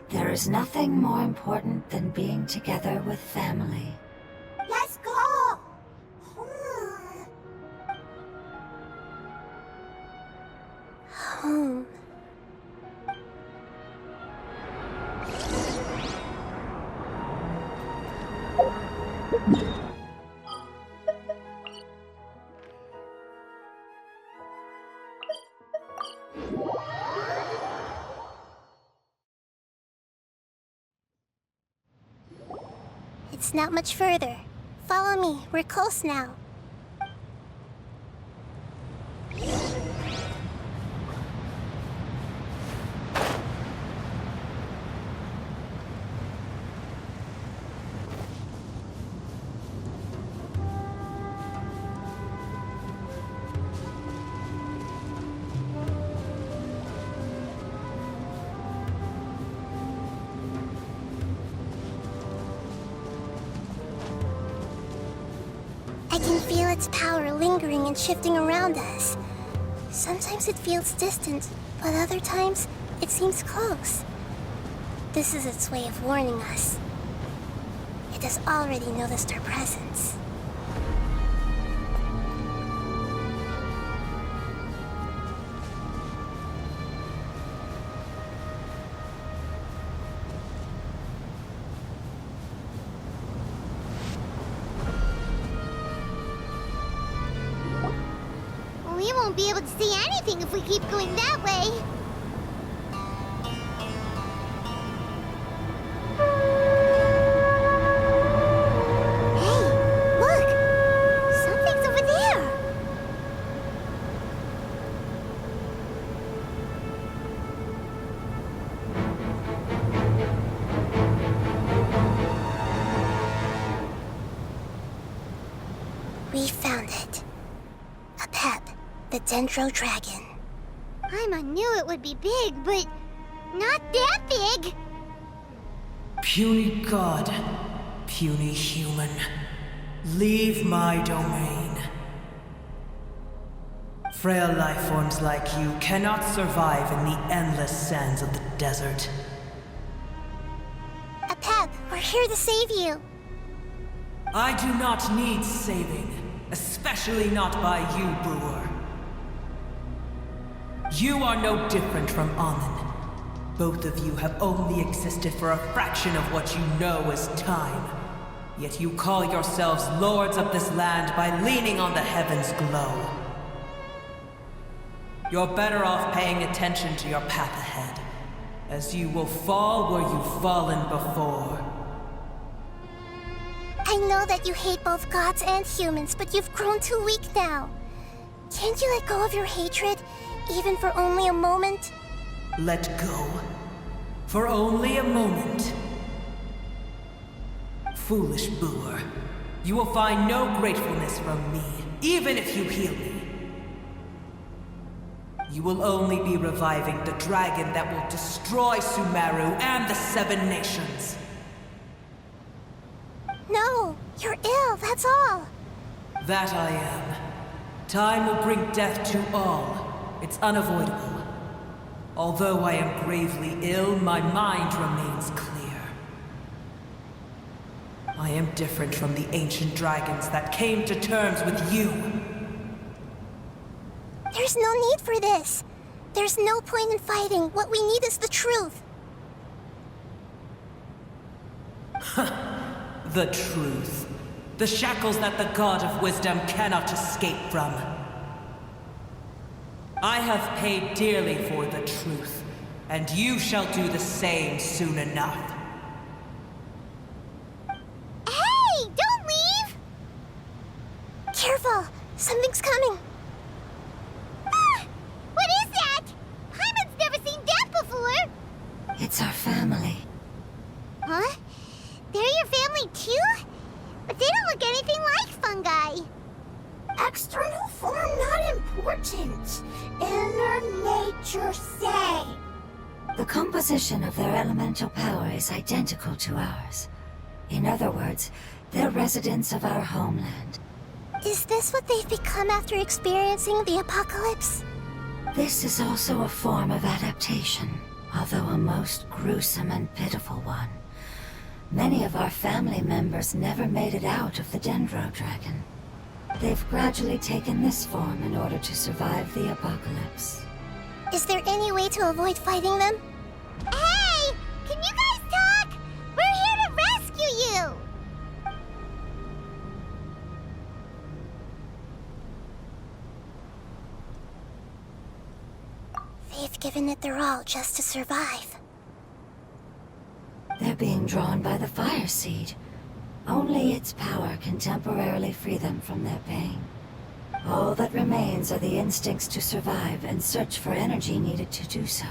Speaker 4: There is nothing more important than being together with family.
Speaker 8: Let's go!
Speaker 2: Home. It's not much further. Follow me, we're close now. feel its power lingering and shifting around us. Sometimes it feels distant, but other times it seems close. This is its way of warning us. It has already noticed our presence.
Speaker 1: We won't be able to see anything if we keep going that way. Hey, look! Something's over there!
Speaker 2: We found it. A pep. The Dendro Dragon.
Speaker 1: I knew it would be big, but not that big.
Speaker 10: Puny god, puny human, leave my domain. Frail life forms like you cannot survive in the endless sands of the desert.
Speaker 2: A pep, we're here to save you.
Speaker 10: I do not need saving, especially not by you, brewer. You are no different from Amun. Both of you have only existed for a fraction of what you know as time. Yet you call yourselves lords of this land by leaning on the heavens' glow. You're better off paying attention to your path ahead, as you will fall where you've fallen before.
Speaker 2: I know that you hate both gods and humans, but you've grown too weak now. Can't you let go of your hatred? Even for only a moment?
Speaker 10: Let go. For only a moment. Foolish boor. You will find no gratefulness from me, even if you heal me. You will only be reviving the dragon that will destroy Sumeru and the 7 nations.
Speaker 2: No, you're ill, that's all.
Speaker 10: That I am. Time will bring death to all. It's unavoidable. Although I am gravely ill, my mind remains clear. I am different from the ancient dragons that came to terms with you.
Speaker 2: There's no need for this. There's no point in fighting. What we need is the truth.
Speaker 10: The truth. The shackles that the God of Wisdom cannot escape from. I have paid dearly for the truth, and you shall do the same soon enough.
Speaker 1: Hey, don't leave!
Speaker 2: Careful, something's coming.
Speaker 1: Ah, what is that? Paimon's never seen that before.
Speaker 4: It's our family.
Speaker 1: Huh? They're your family too? But they don't look anything like fungi.
Speaker 8: External form not important. Inner nature say.
Speaker 4: The composition of their elemental power is identical to ours. In other words, they're residents of our homeland.
Speaker 2: Is this what they've become after experiencing the apocalypse?
Speaker 4: This is also a form of adaptation, although a most gruesome and pitiful one. Many of our family members never made it out of the Dendro Dragon. They've gradually taken this form in order to survive the apocalypse.
Speaker 2: Is there any way to avoid fighting them?
Speaker 1: Hey! Can you guys talk? We're here to rescue you!
Speaker 2: They've given it their all just to survive.
Speaker 4: They're being drawn by the fire seed. Only its power can temporarily free them from their pain. All that remains are the instincts to survive and search for energy needed to do so.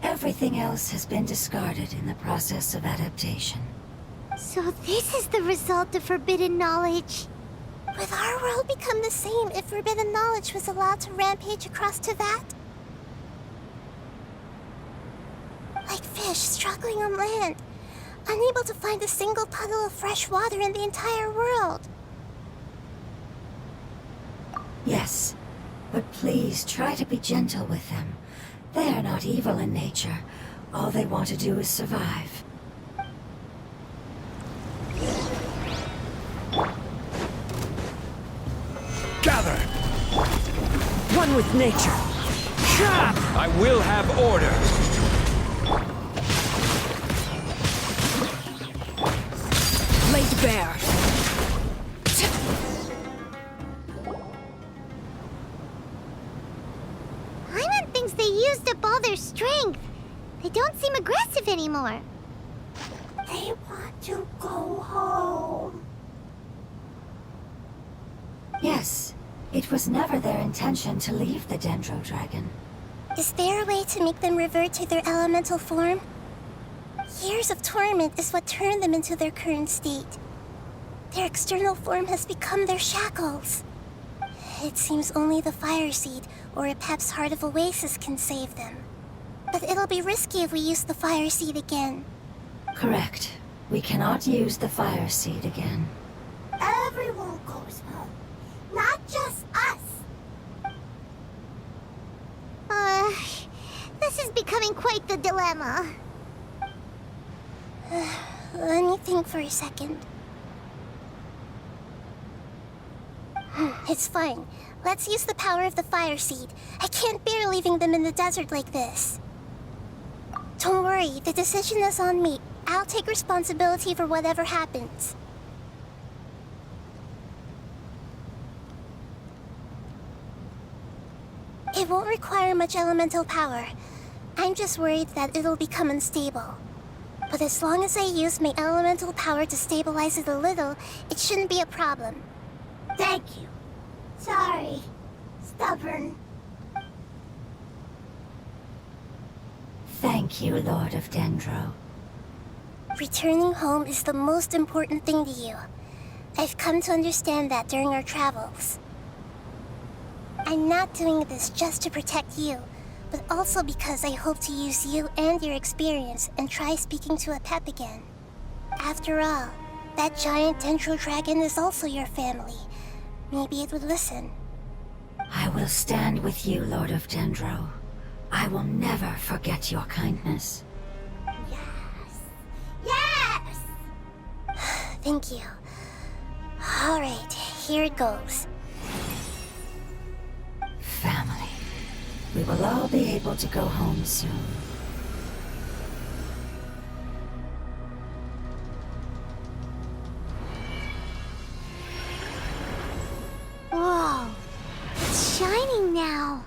Speaker 4: Everything else has been discarded in the process of adaptation.
Speaker 1: So this is the result of forbidden knowledge.
Speaker 2: Would our world become the same if forbidden knowledge was allowed to rampage across Teyvat? Like fish struggling on land, unable to find a single puddle of fresh water in the entire world.
Speaker 4: Yes, but please try to be gentle with them. They are not evil in nature. All they want to do is survive.
Speaker 5: Gather!
Speaker 6: One with nature.
Speaker 5: I will have order.
Speaker 6: Laid bare.
Speaker 1: Paimon thinks they used up all their strength. They don't seem aggressive anymore.
Speaker 8: They want to go home.
Speaker 4: Yes, it was never their intention to leave the Dendro Dragon.
Speaker 2: Is there a way to make them revert to their elemental form? Years of torment is what turned them into their current state. Their external form has become their shackles. It seems only the Fire Seed or Epep's Heart of Oasis can save them. But it'll be risky if we use the Fire Seed again.
Speaker 4: Correct. We cannot use the Fire Seed again.
Speaker 8: Everyone goes home, not just us.
Speaker 1: This is becoming quite the dilemma.
Speaker 2: Let me think for a second. It's fine. Let's use the power of the Fire Seed. I can't bear leaving them in the desert like this. Don't worry, the decision is on me. I'll take responsibility for whatever happens. It won't require much elemental power. I'm just worried that it'll become unstable. But as long as I use my elemental power to stabilize it a little, it shouldn't be a problem.
Speaker 8: Thank you. Sorry. Stubborn.
Speaker 4: Thank you, Lord of Dendro.
Speaker 2: Returning home is the most important thing to you. I've come to understand that during our travels. I'm not doing this just to protect you, but also because I hope to use you and your experience and try speaking to Epep again. After all, that giant Dendro Dragon is also your family. Maybe it would listen.
Speaker 4: I will stand with you, Lord of Dendro. I will never forget your kindness.
Speaker 8: Yes!
Speaker 2: Thank you. Alright, here it goes.
Speaker 4: Family. We will all be able to go home soon.
Speaker 1: Whoa, it's shining now.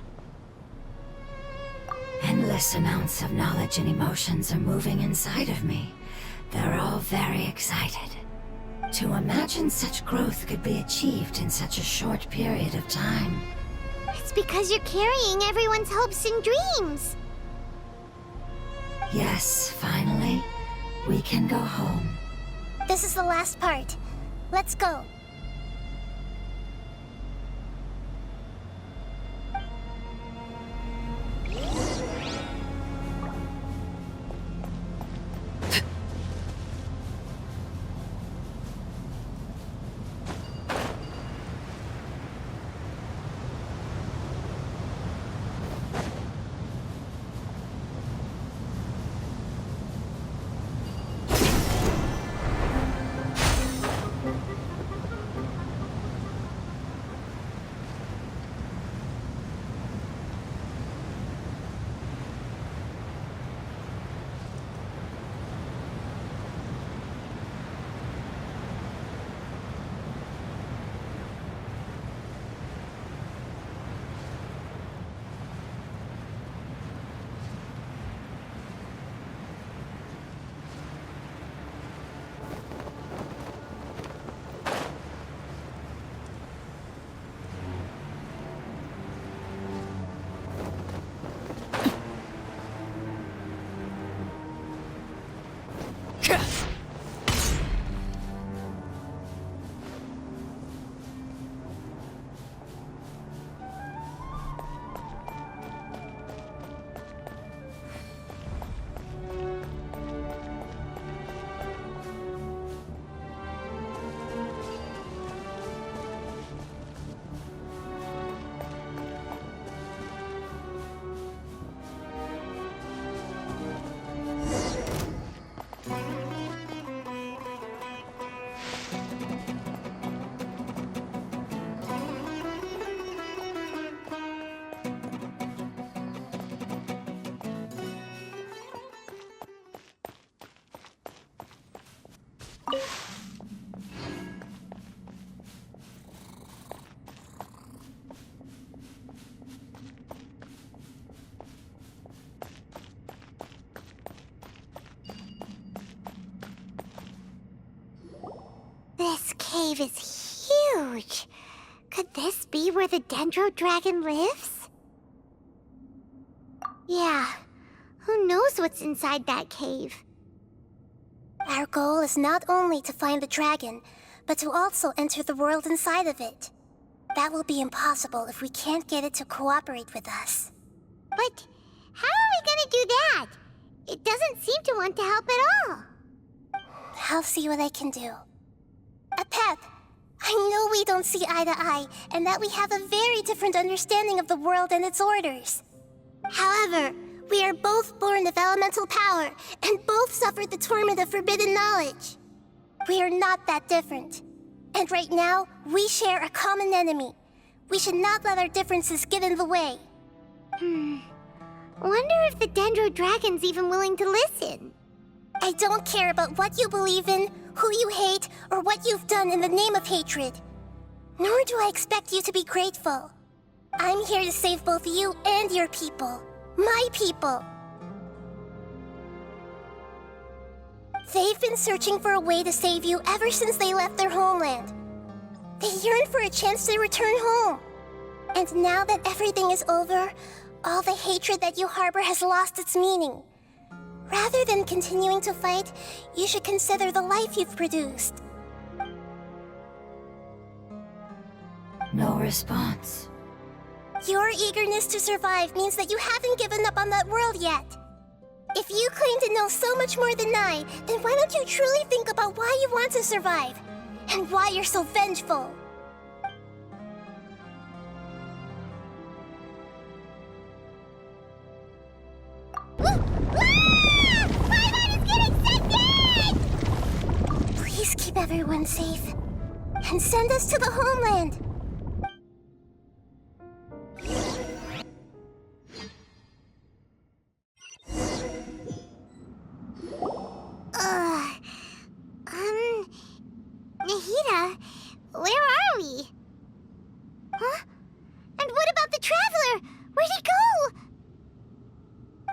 Speaker 4: Endless amounts of knowledge and emotions are moving inside of me. They're all very excited. To imagine such growth could be achieved in such a short period of time.
Speaker 1: It's because you're carrying everyone's hopes and dreams.
Speaker 4: Yes, finally, we can go home.
Speaker 2: This is the last part. Let's go.
Speaker 1: cave is huge. Could this be where the Dendro Dragon lives? Yeah, who knows what's inside that cave?
Speaker 2: Our goal is not only to find the dragon, but to also enter the world inside of it. That will be impossible if we can't get it to cooperate with us.
Speaker 1: But how are we gonna do that? It doesn't seem to want to help at all.
Speaker 2: I'll see what I can do. Pep, I know we don't see eye to eye, and that we have a very different understanding of the world and its orders. However, we are both born of elemental power, and both suffered the torment of forbidden knowledge. We are not that different. And right now, we share a common enemy. We should not let our differences get in the way.
Speaker 1: Wonder if the Dendro Dragon's even willing to listen.
Speaker 2: I don't care about what you believe in, who you hate, or what you've done in the name of hatred. Nor do I expect you to be grateful. I'm here to save both you and your people. My people. They've been searching for a way to save you ever since they left their homeland. They yearn for a chance to return home. And now that everything is over, all the hatred that you harbor has lost its meaning. Rather than continuing to fight, you should consider the life you've produced.
Speaker 4: No response.
Speaker 2: Your eagerness to survive means that you haven't given up on that world yet. If you claim to know so much more than I, then why don't you truly think about why you want to survive? And why you're so vengeful? Please keep everyone safe. And send us to the homeland.
Speaker 1: Nahida, where are we? Huh? And what about the Traveler? Where'd he go?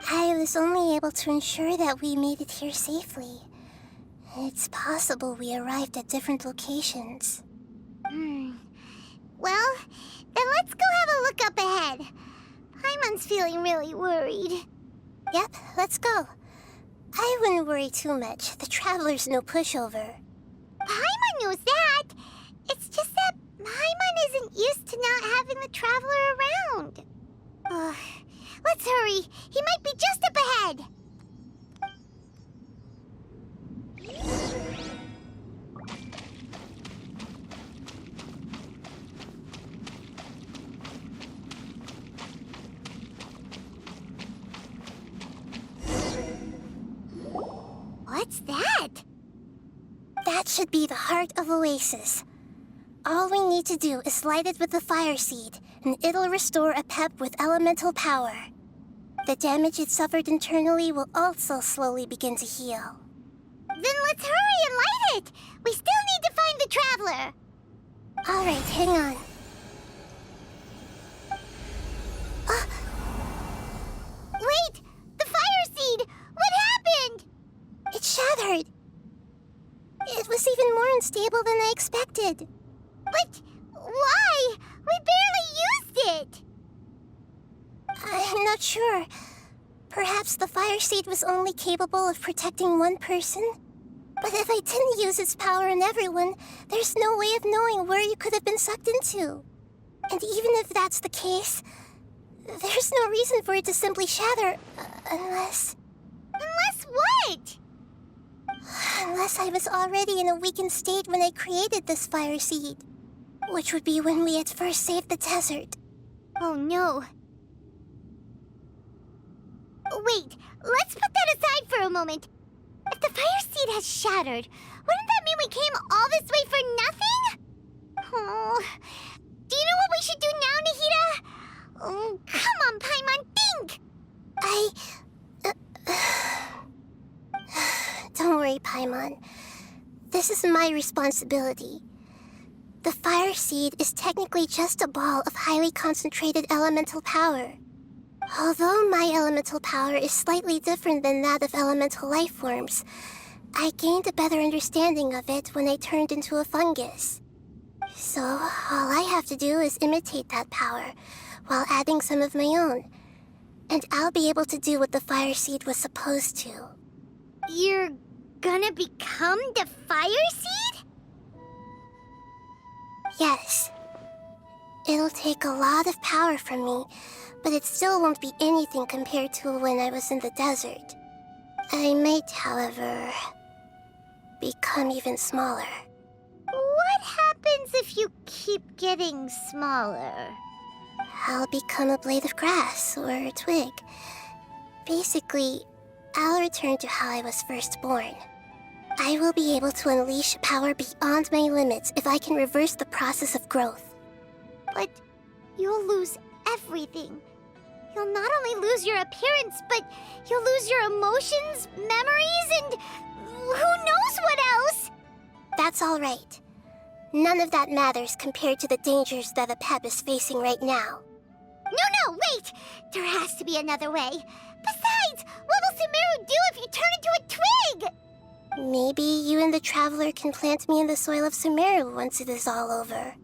Speaker 2: I was only able to ensure that we made it here safely. It's possible we arrived at different locations.
Speaker 1: Well, then let's go have a look up ahead. Paimon's feeling really worried.
Speaker 2: Yep, let's go. I wouldn't worry too much. The Traveler's no pushover.
Speaker 1: Paimon knows that. It's just that Paimon isn't used to not having the Traveler around. Let's hurry. He might be just up ahead. What's that?
Speaker 2: That should be the heart of Oasis. All we need to do is light it with the fire seed, and it'll restore a pep with elemental power. The damage it suffered internally will also slowly begin to heal.
Speaker 1: Then let's hurry and light it! We still need to find the Traveler!
Speaker 2: Alright, hang on.
Speaker 1: Wait! The fire seed! What happened?
Speaker 2: It shattered! It was even more unstable than I expected.
Speaker 1: But why? We barely used it!
Speaker 2: I'm not sure. Perhaps the fire seed was only capable of protecting one person? But if I didn't use its power on everyone, there's no way of knowing where you could have been sucked into. And even if that's the case, there's no reason for it to simply shatter, unless...
Speaker 1: Unless what?
Speaker 2: Unless I was already in a weakened state when I created this fire seed. Which would be when we had first saved the desert.
Speaker 1: Oh no. Wait, let's put that aside for a moment. If the fire seed has shattered, wouldn't that mean we came all this way for nothing? Oh, do you know what we should do now, Nahida? Oh, come on, Paimon, think!
Speaker 2: Don't worry, Paimon. This is my responsibility. The fire seed is technically just a ball of highly concentrated elemental power. Although my elemental power is slightly different than that of elemental life forms, I gained a better understanding of it when I turned into a fungus. So, all I have to do is imitate that power, while adding some of my own. And I'll be able to do what the fire seed was supposed to.
Speaker 1: You're gonna become the fire seed?
Speaker 2: Yes. It'll take a lot of power from me, but it still won't be anything compared to when I was in the desert. I might, however, become even smaller.
Speaker 1: What happens if you keep getting smaller?
Speaker 2: I'll become a blade of grass or a twig. Basically, I'll return to how I was first born. I will be able to unleash power beyond my limits if I can reverse the process of growth.
Speaker 1: But you'll lose everything. You'll not only lose your appearance, but you'll lose your emotions, memories, and who knows what else?
Speaker 2: That's all right. None of that matters compared to the dangers that the Pep is facing right now.
Speaker 1: No, wait! There has to be another way. Besides, what will Sumeru do if you turn into a twig?
Speaker 2: Maybe you and the Traveler can plant me in the soil of Sumeru once it is all over.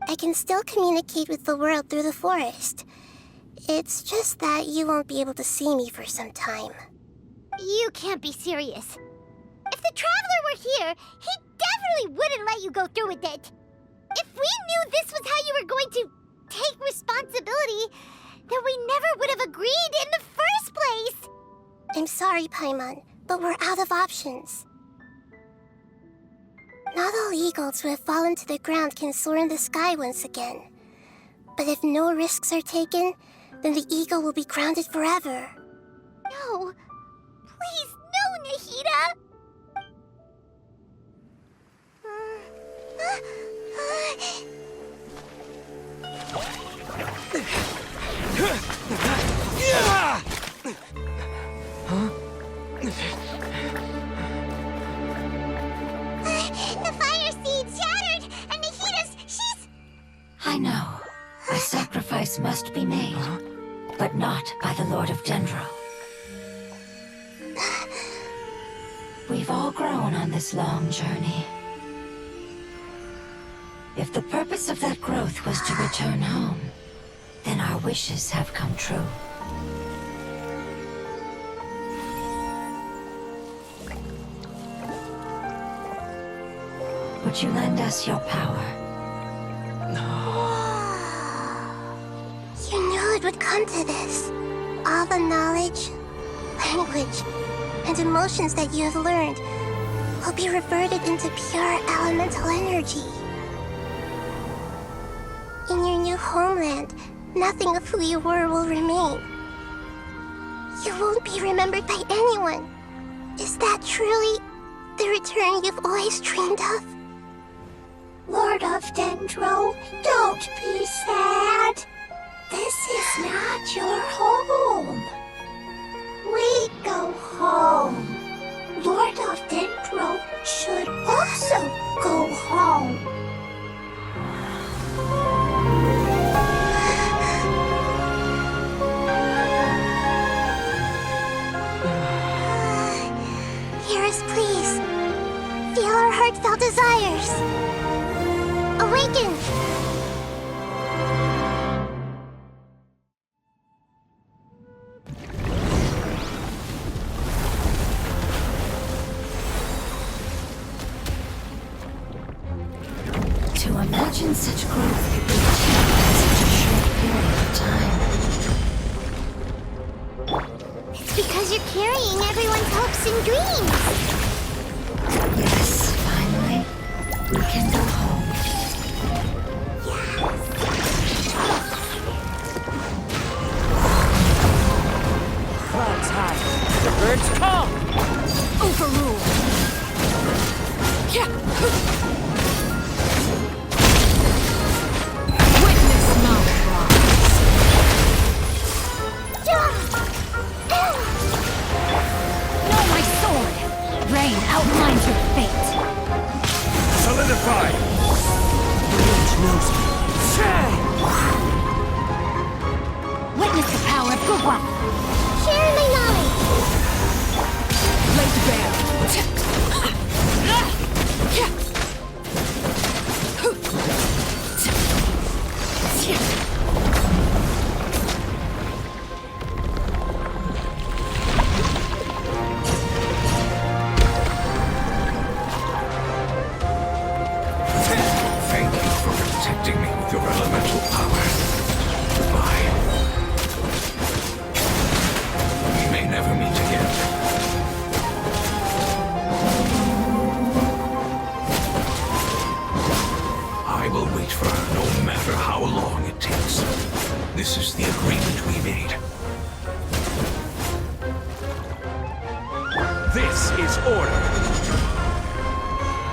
Speaker 2: I can still communicate with the world through the forest. It's just that you won't be able to see me for some time.
Speaker 1: You can't be serious. If the Traveler were here, he definitely wouldn't let you go through with it. If we knew this was how you were going to take responsibility, then we never would have agreed in the first place.
Speaker 2: I'm sorry, Paimon, but we're out of options. Not all eagles who have fallen to the ground can soar in the sky once again. But if no risks are taken, then the eagle will be grounded forever.
Speaker 1: No. Please, no, Nahida! The fire seed shattered, and she's...
Speaker 4: I know. A sacrifice must be made, but not by the Lord of Dendro. We've all grown on this long journey. If the purpose of that growth was to return home, then our wishes have come true. Would you lend us your power?
Speaker 2: You knew it would come to this. All the knowledge, language, and emotions that you have learned will be reverted into pure elemental energy. In your new homeland, nothing of who you were will remain. You won't be remembered by anyone. Is that truly the return you've always dreamed of?
Speaker 8: Lord of Dendro, don't be sad. This is not your home. We go home. Lord of Dendro should also go home.
Speaker 2: Hear us, please. Feel our heartfelt desires. Awaken!
Speaker 4: To imagine such growth could be achieved in such a short period of time.
Speaker 1: It's because you're carrying everyone's hopes and dreams.
Speaker 4: Yes, finally, we can go home.
Speaker 7: Clouds high. The birds call.
Speaker 6: Overrule. Yeah. Witness my rise. Know my sword. Rain outlines your fate.
Speaker 5: Solidify!
Speaker 7: Age knows me.
Speaker 6: Witness the power of Gugwa.
Speaker 2: Share my knowledge!
Speaker 6: Blade bear.
Speaker 9: Thank you for protecting me with your elemental power. Goodbye. We may never meet again. I will wait for her no matter how long it takes. This is the agreement we made.
Speaker 5: This is order.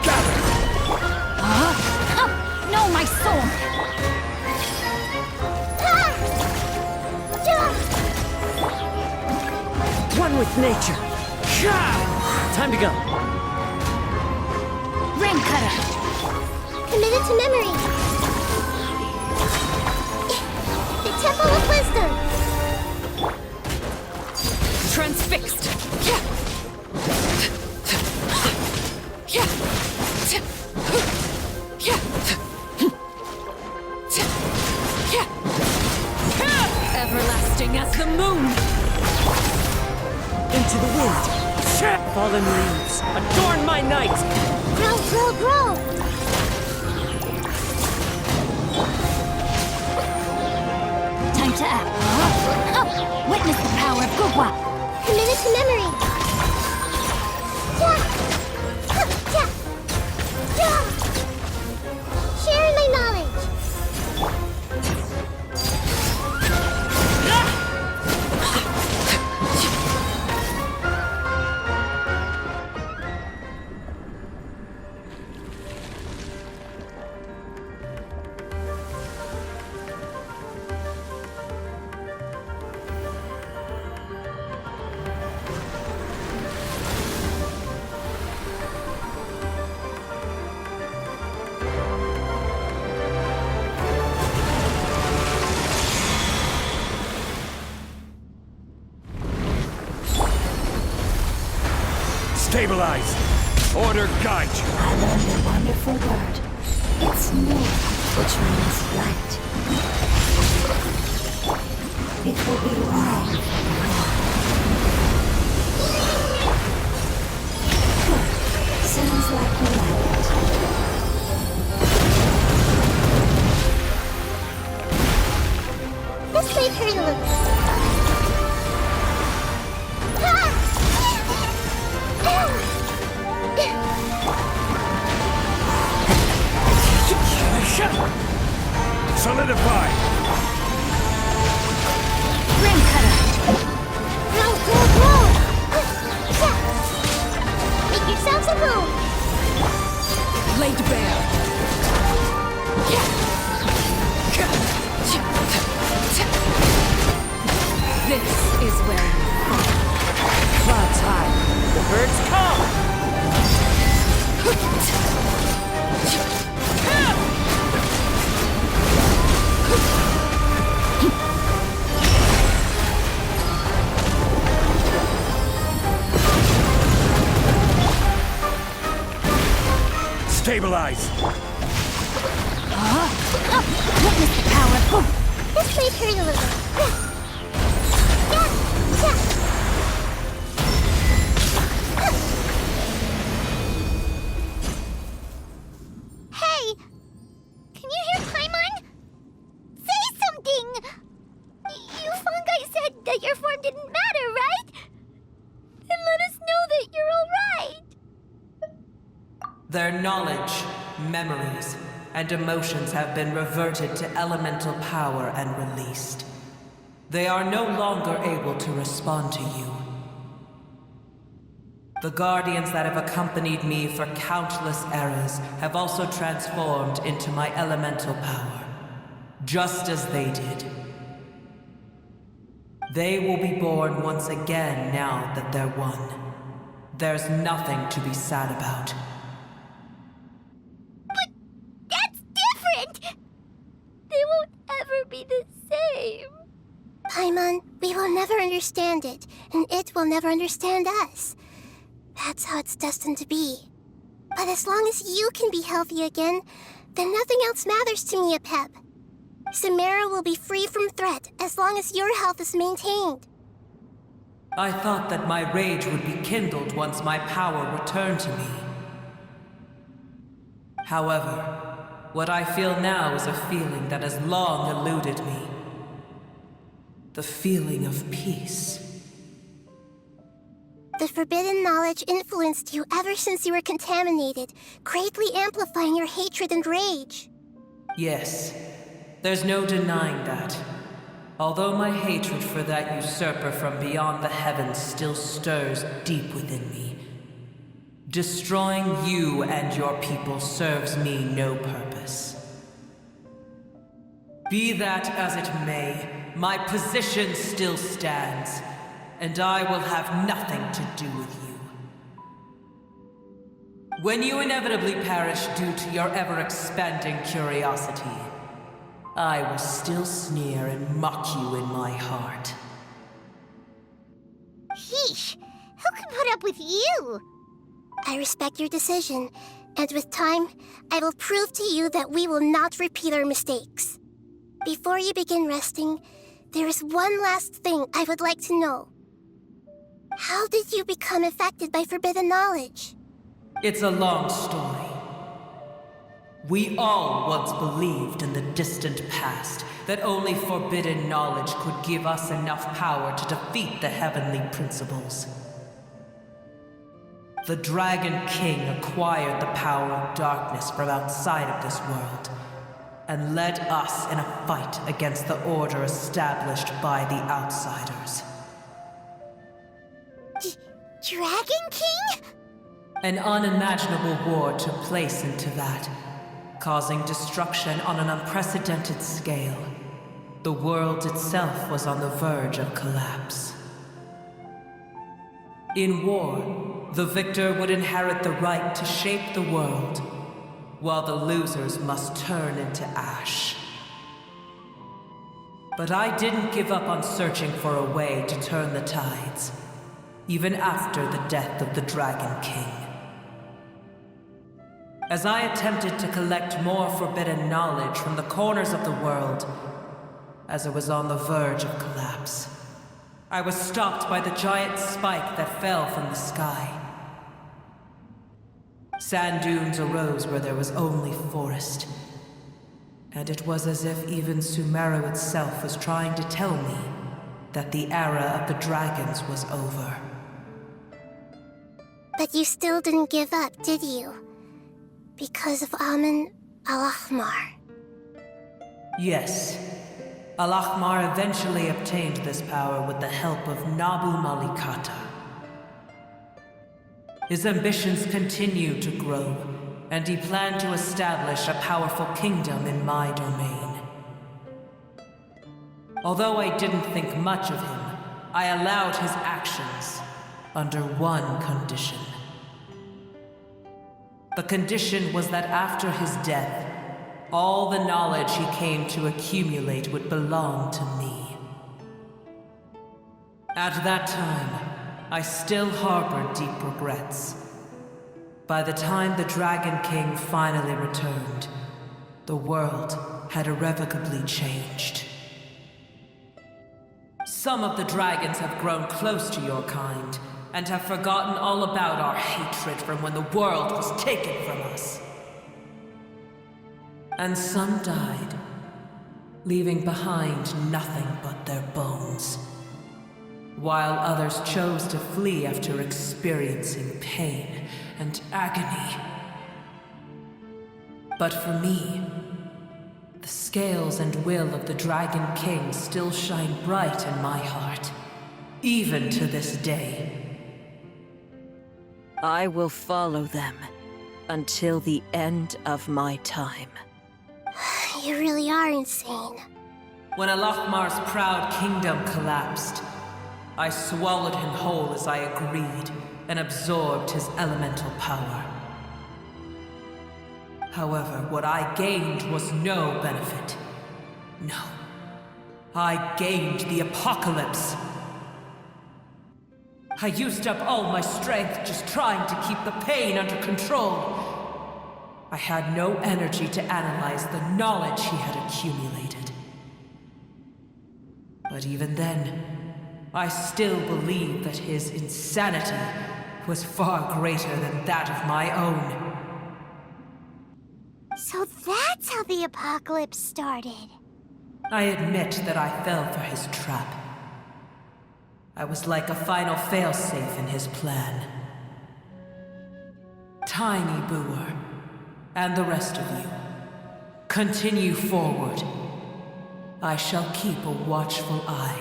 Speaker 5: Gather!
Speaker 1: No, my sword!
Speaker 7: One with nature. Time to go.
Speaker 1: Ring cutter!
Speaker 2: Committed to memory. The Temple of Wisdom.
Speaker 6: Transfixed. Everlasting as the moon.
Speaker 7: Into the wind. Fallen leaves. Adorn my night.
Speaker 2: Grow, grow, grow.
Speaker 1: Time to act. Witness the power of Gugwa.
Speaker 2: Committed to memory. Sharing my knowledge.
Speaker 5: Stabilize! Order guide you!
Speaker 4: I learned a wonderful word. It's new, which means light. It will be wrong. Good. Sounds like you like it.
Speaker 2: This may hurt a little.
Speaker 5: Solidify!
Speaker 1: Ring cutter!
Speaker 2: Grow, grow, grow! Make yourselves at home!
Speaker 6: Laid bare. This is where you fall.
Speaker 7: Clouds high. The birds come.
Speaker 5: Stabilize!
Speaker 1: Witness the power of Gugwa.
Speaker 2: This may hurt a little.
Speaker 1: Hey! Can you hear Paimon? Say something! You fungi said that your form didn't matter, right? Then let us know that you're alright!
Speaker 10: Their knowledge, memories, and emotions have been reverted to elemental power and released. They are no longer able to respond to you. The guardians that have accompanied me for countless eras have also transformed into my elemental power, just as they did. They will be born once again now that they're one. There's nothing to be sad about.
Speaker 1: They won't ever be the same.
Speaker 2: Paimon, we will never understand it, and it will never understand us. That's how it's destined to be. But as long as you can be healthy again, then nothing else matters to me, Apep. Samara will be free from threat as long as your health is maintained.
Speaker 10: I thought that my rage would be kindled once my power returned to me. However, what I feel now is a feeling that has long eluded me. The feeling of peace.
Speaker 2: The forbidden knowledge influenced you ever since you were contaminated, greatly amplifying your hatred and rage.
Speaker 10: Yes, there's no denying that. Although my hatred for that usurper from beyond the heavens still stirs deep within me, destroying you and your people serves me no purpose. Be that as it may, my position still stands, and I will have nothing to do with you. When you inevitably perish due to your ever-expanding curiosity, I will still sneer and mock you in my heart.
Speaker 1: Sheesh, who can put up with you?
Speaker 2: I respect your decision, and with time, I will prove to you that we will not repeat our mistakes. Before you begin resting, there is one last thing I would like to know. How did you become affected by forbidden knowledge?
Speaker 10: It's a long story. We all once believed in the distant past that only forbidden knowledge could give us enough power to defeat the heavenly principles. The Dragon King acquired the power of darkness from outside of this world, and led us in a fight against the order established by the outsiders.
Speaker 1: Dragon King?
Speaker 10: An unimaginable war took place into that, causing destruction on an unprecedented scale. The world itself was on the verge of collapse. In war, the victor would inherit the right to shape the world, while the losers must turn into ash. But I didn't give up on searching for a way to turn the tides, even after the death of the Dragon King. As I attempted to collect more forbidden knowledge from the corners of the world, as it was on the verge of collapse, I was stopped by the giant spike that fell from the sky. Sand dunes arose where there was only forest, and it was as if even Sumeru itself was trying to tell me that the era of the dragons was over.
Speaker 2: But you still didn't give up, did you? Because of Amun Al-Ahmar.
Speaker 10: Yes. Al-Ahmar eventually obtained this power with the help of Nabu Malikata. His ambitions continued to grow, and he planned to establish a powerful kingdom in my domain. Although I didn't think much of him, I allowed his actions under one condition. The condition was that after his death, all the knowledge he came to accumulate would belong to me. At that time, I still harbored deep regrets. By the time the Dragon King finally returned, the world had irrevocably changed. Some of the dragons have grown close to your kind, and have forgotten all about our hatred from when the world was taken from us. And some died, leaving behind nothing but their bones, while others chose to flee after experiencing pain and agony. But for me, the scales and will of the Dragon King still shine bright in my heart, even to this day.
Speaker 6: I will follow them until the end of my time.
Speaker 2: You really are insane.
Speaker 10: When Al-Ahmar's proud kingdom collapsed, I swallowed him whole as I agreed and absorbed his elemental power. However, what I gained was no benefit. No. I gained the apocalypse. I used up all my strength just trying to keep the pain under control. I had no energy to analyze the knowledge he had accumulated. But even then, I still believed that his insanity was far greater than that of my own.
Speaker 1: So that's how the apocalypse started.
Speaker 10: I admit that I fell for his trap. I was like a final failsafe in his plan. Tiny Booer, and the rest of you, continue forward. I shall keep a watchful eye.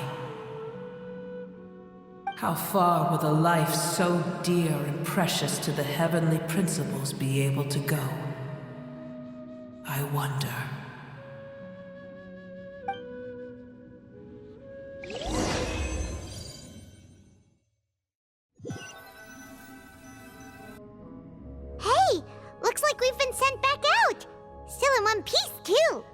Speaker 10: How far will the life so dear and precious to the heavenly principles be able to go? I wonder.
Speaker 1: Hey! Looks like we've been sent back out! Still in one piece, too!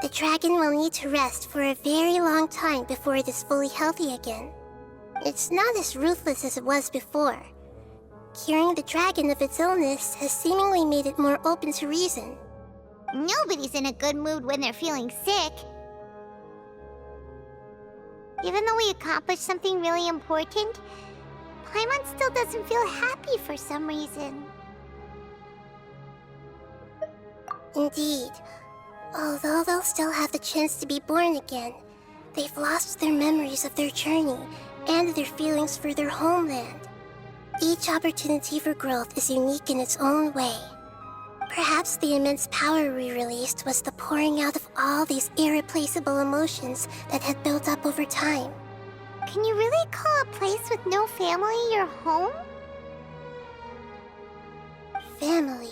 Speaker 2: The dragon will need to rest for a very long time before it is fully healthy again. It's not as ruthless as it was before. Curing the dragon of its illness has seemingly made it more open to reason.
Speaker 1: Nobody's in a good mood when they're feeling sick. Even though we accomplished something really important, Paimon still doesn't feel happy for some reason.
Speaker 2: Indeed. Although they'll still have the chance to be born again, they've lost their memories of their journey and their feelings for their homeland. Each opportunity for growth is unique in its own way. Perhaps the immense power we released was the pouring out of all these irreplaceable emotions that had built up over time.
Speaker 1: Can you really call a place with no family your home?
Speaker 2: Family.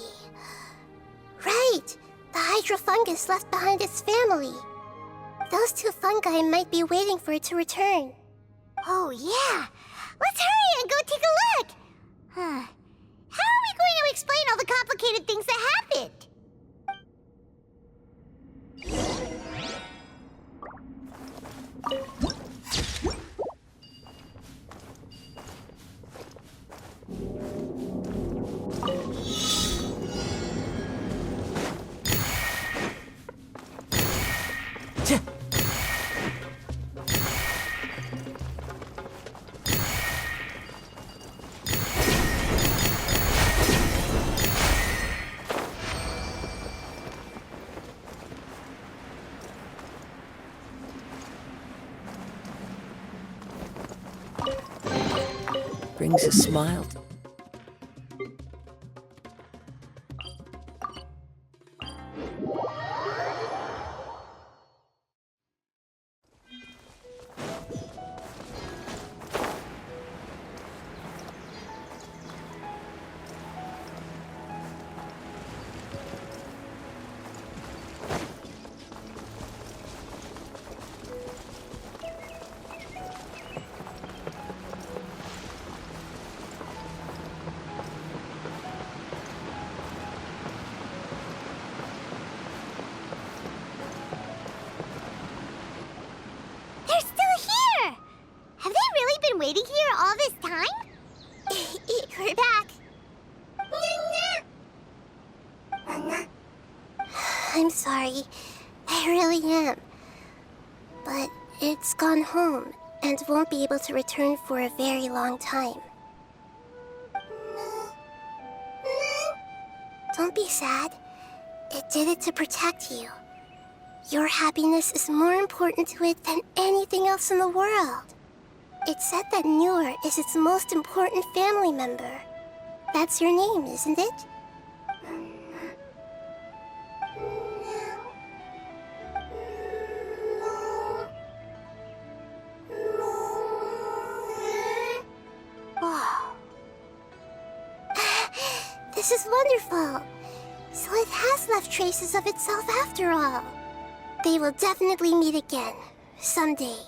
Speaker 2: Right! The hydrofungus left behind its family. Those two fungi might be waiting for it to return.
Speaker 1: Oh, yeah! Let's hurry and go take a look! Huh. How are we going to explain all the complicated things that happened?
Speaker 7: Brings a smile.
Speaker 1: Waiting here all this time?
Speaker 2: We're back. I'm sorry. I really am. But it's gone home and won't be able to return for a very long time. Don't be sad. It did it to protect you. Your happiness is more important to it than anything else in the world. It's said that Newer is its most important family member. That's your name, isn't it?
Speaker 1: Wow.
Speaker 2: This is wonderful. So it has left traces of itself after all. They will definitely meet again, someday.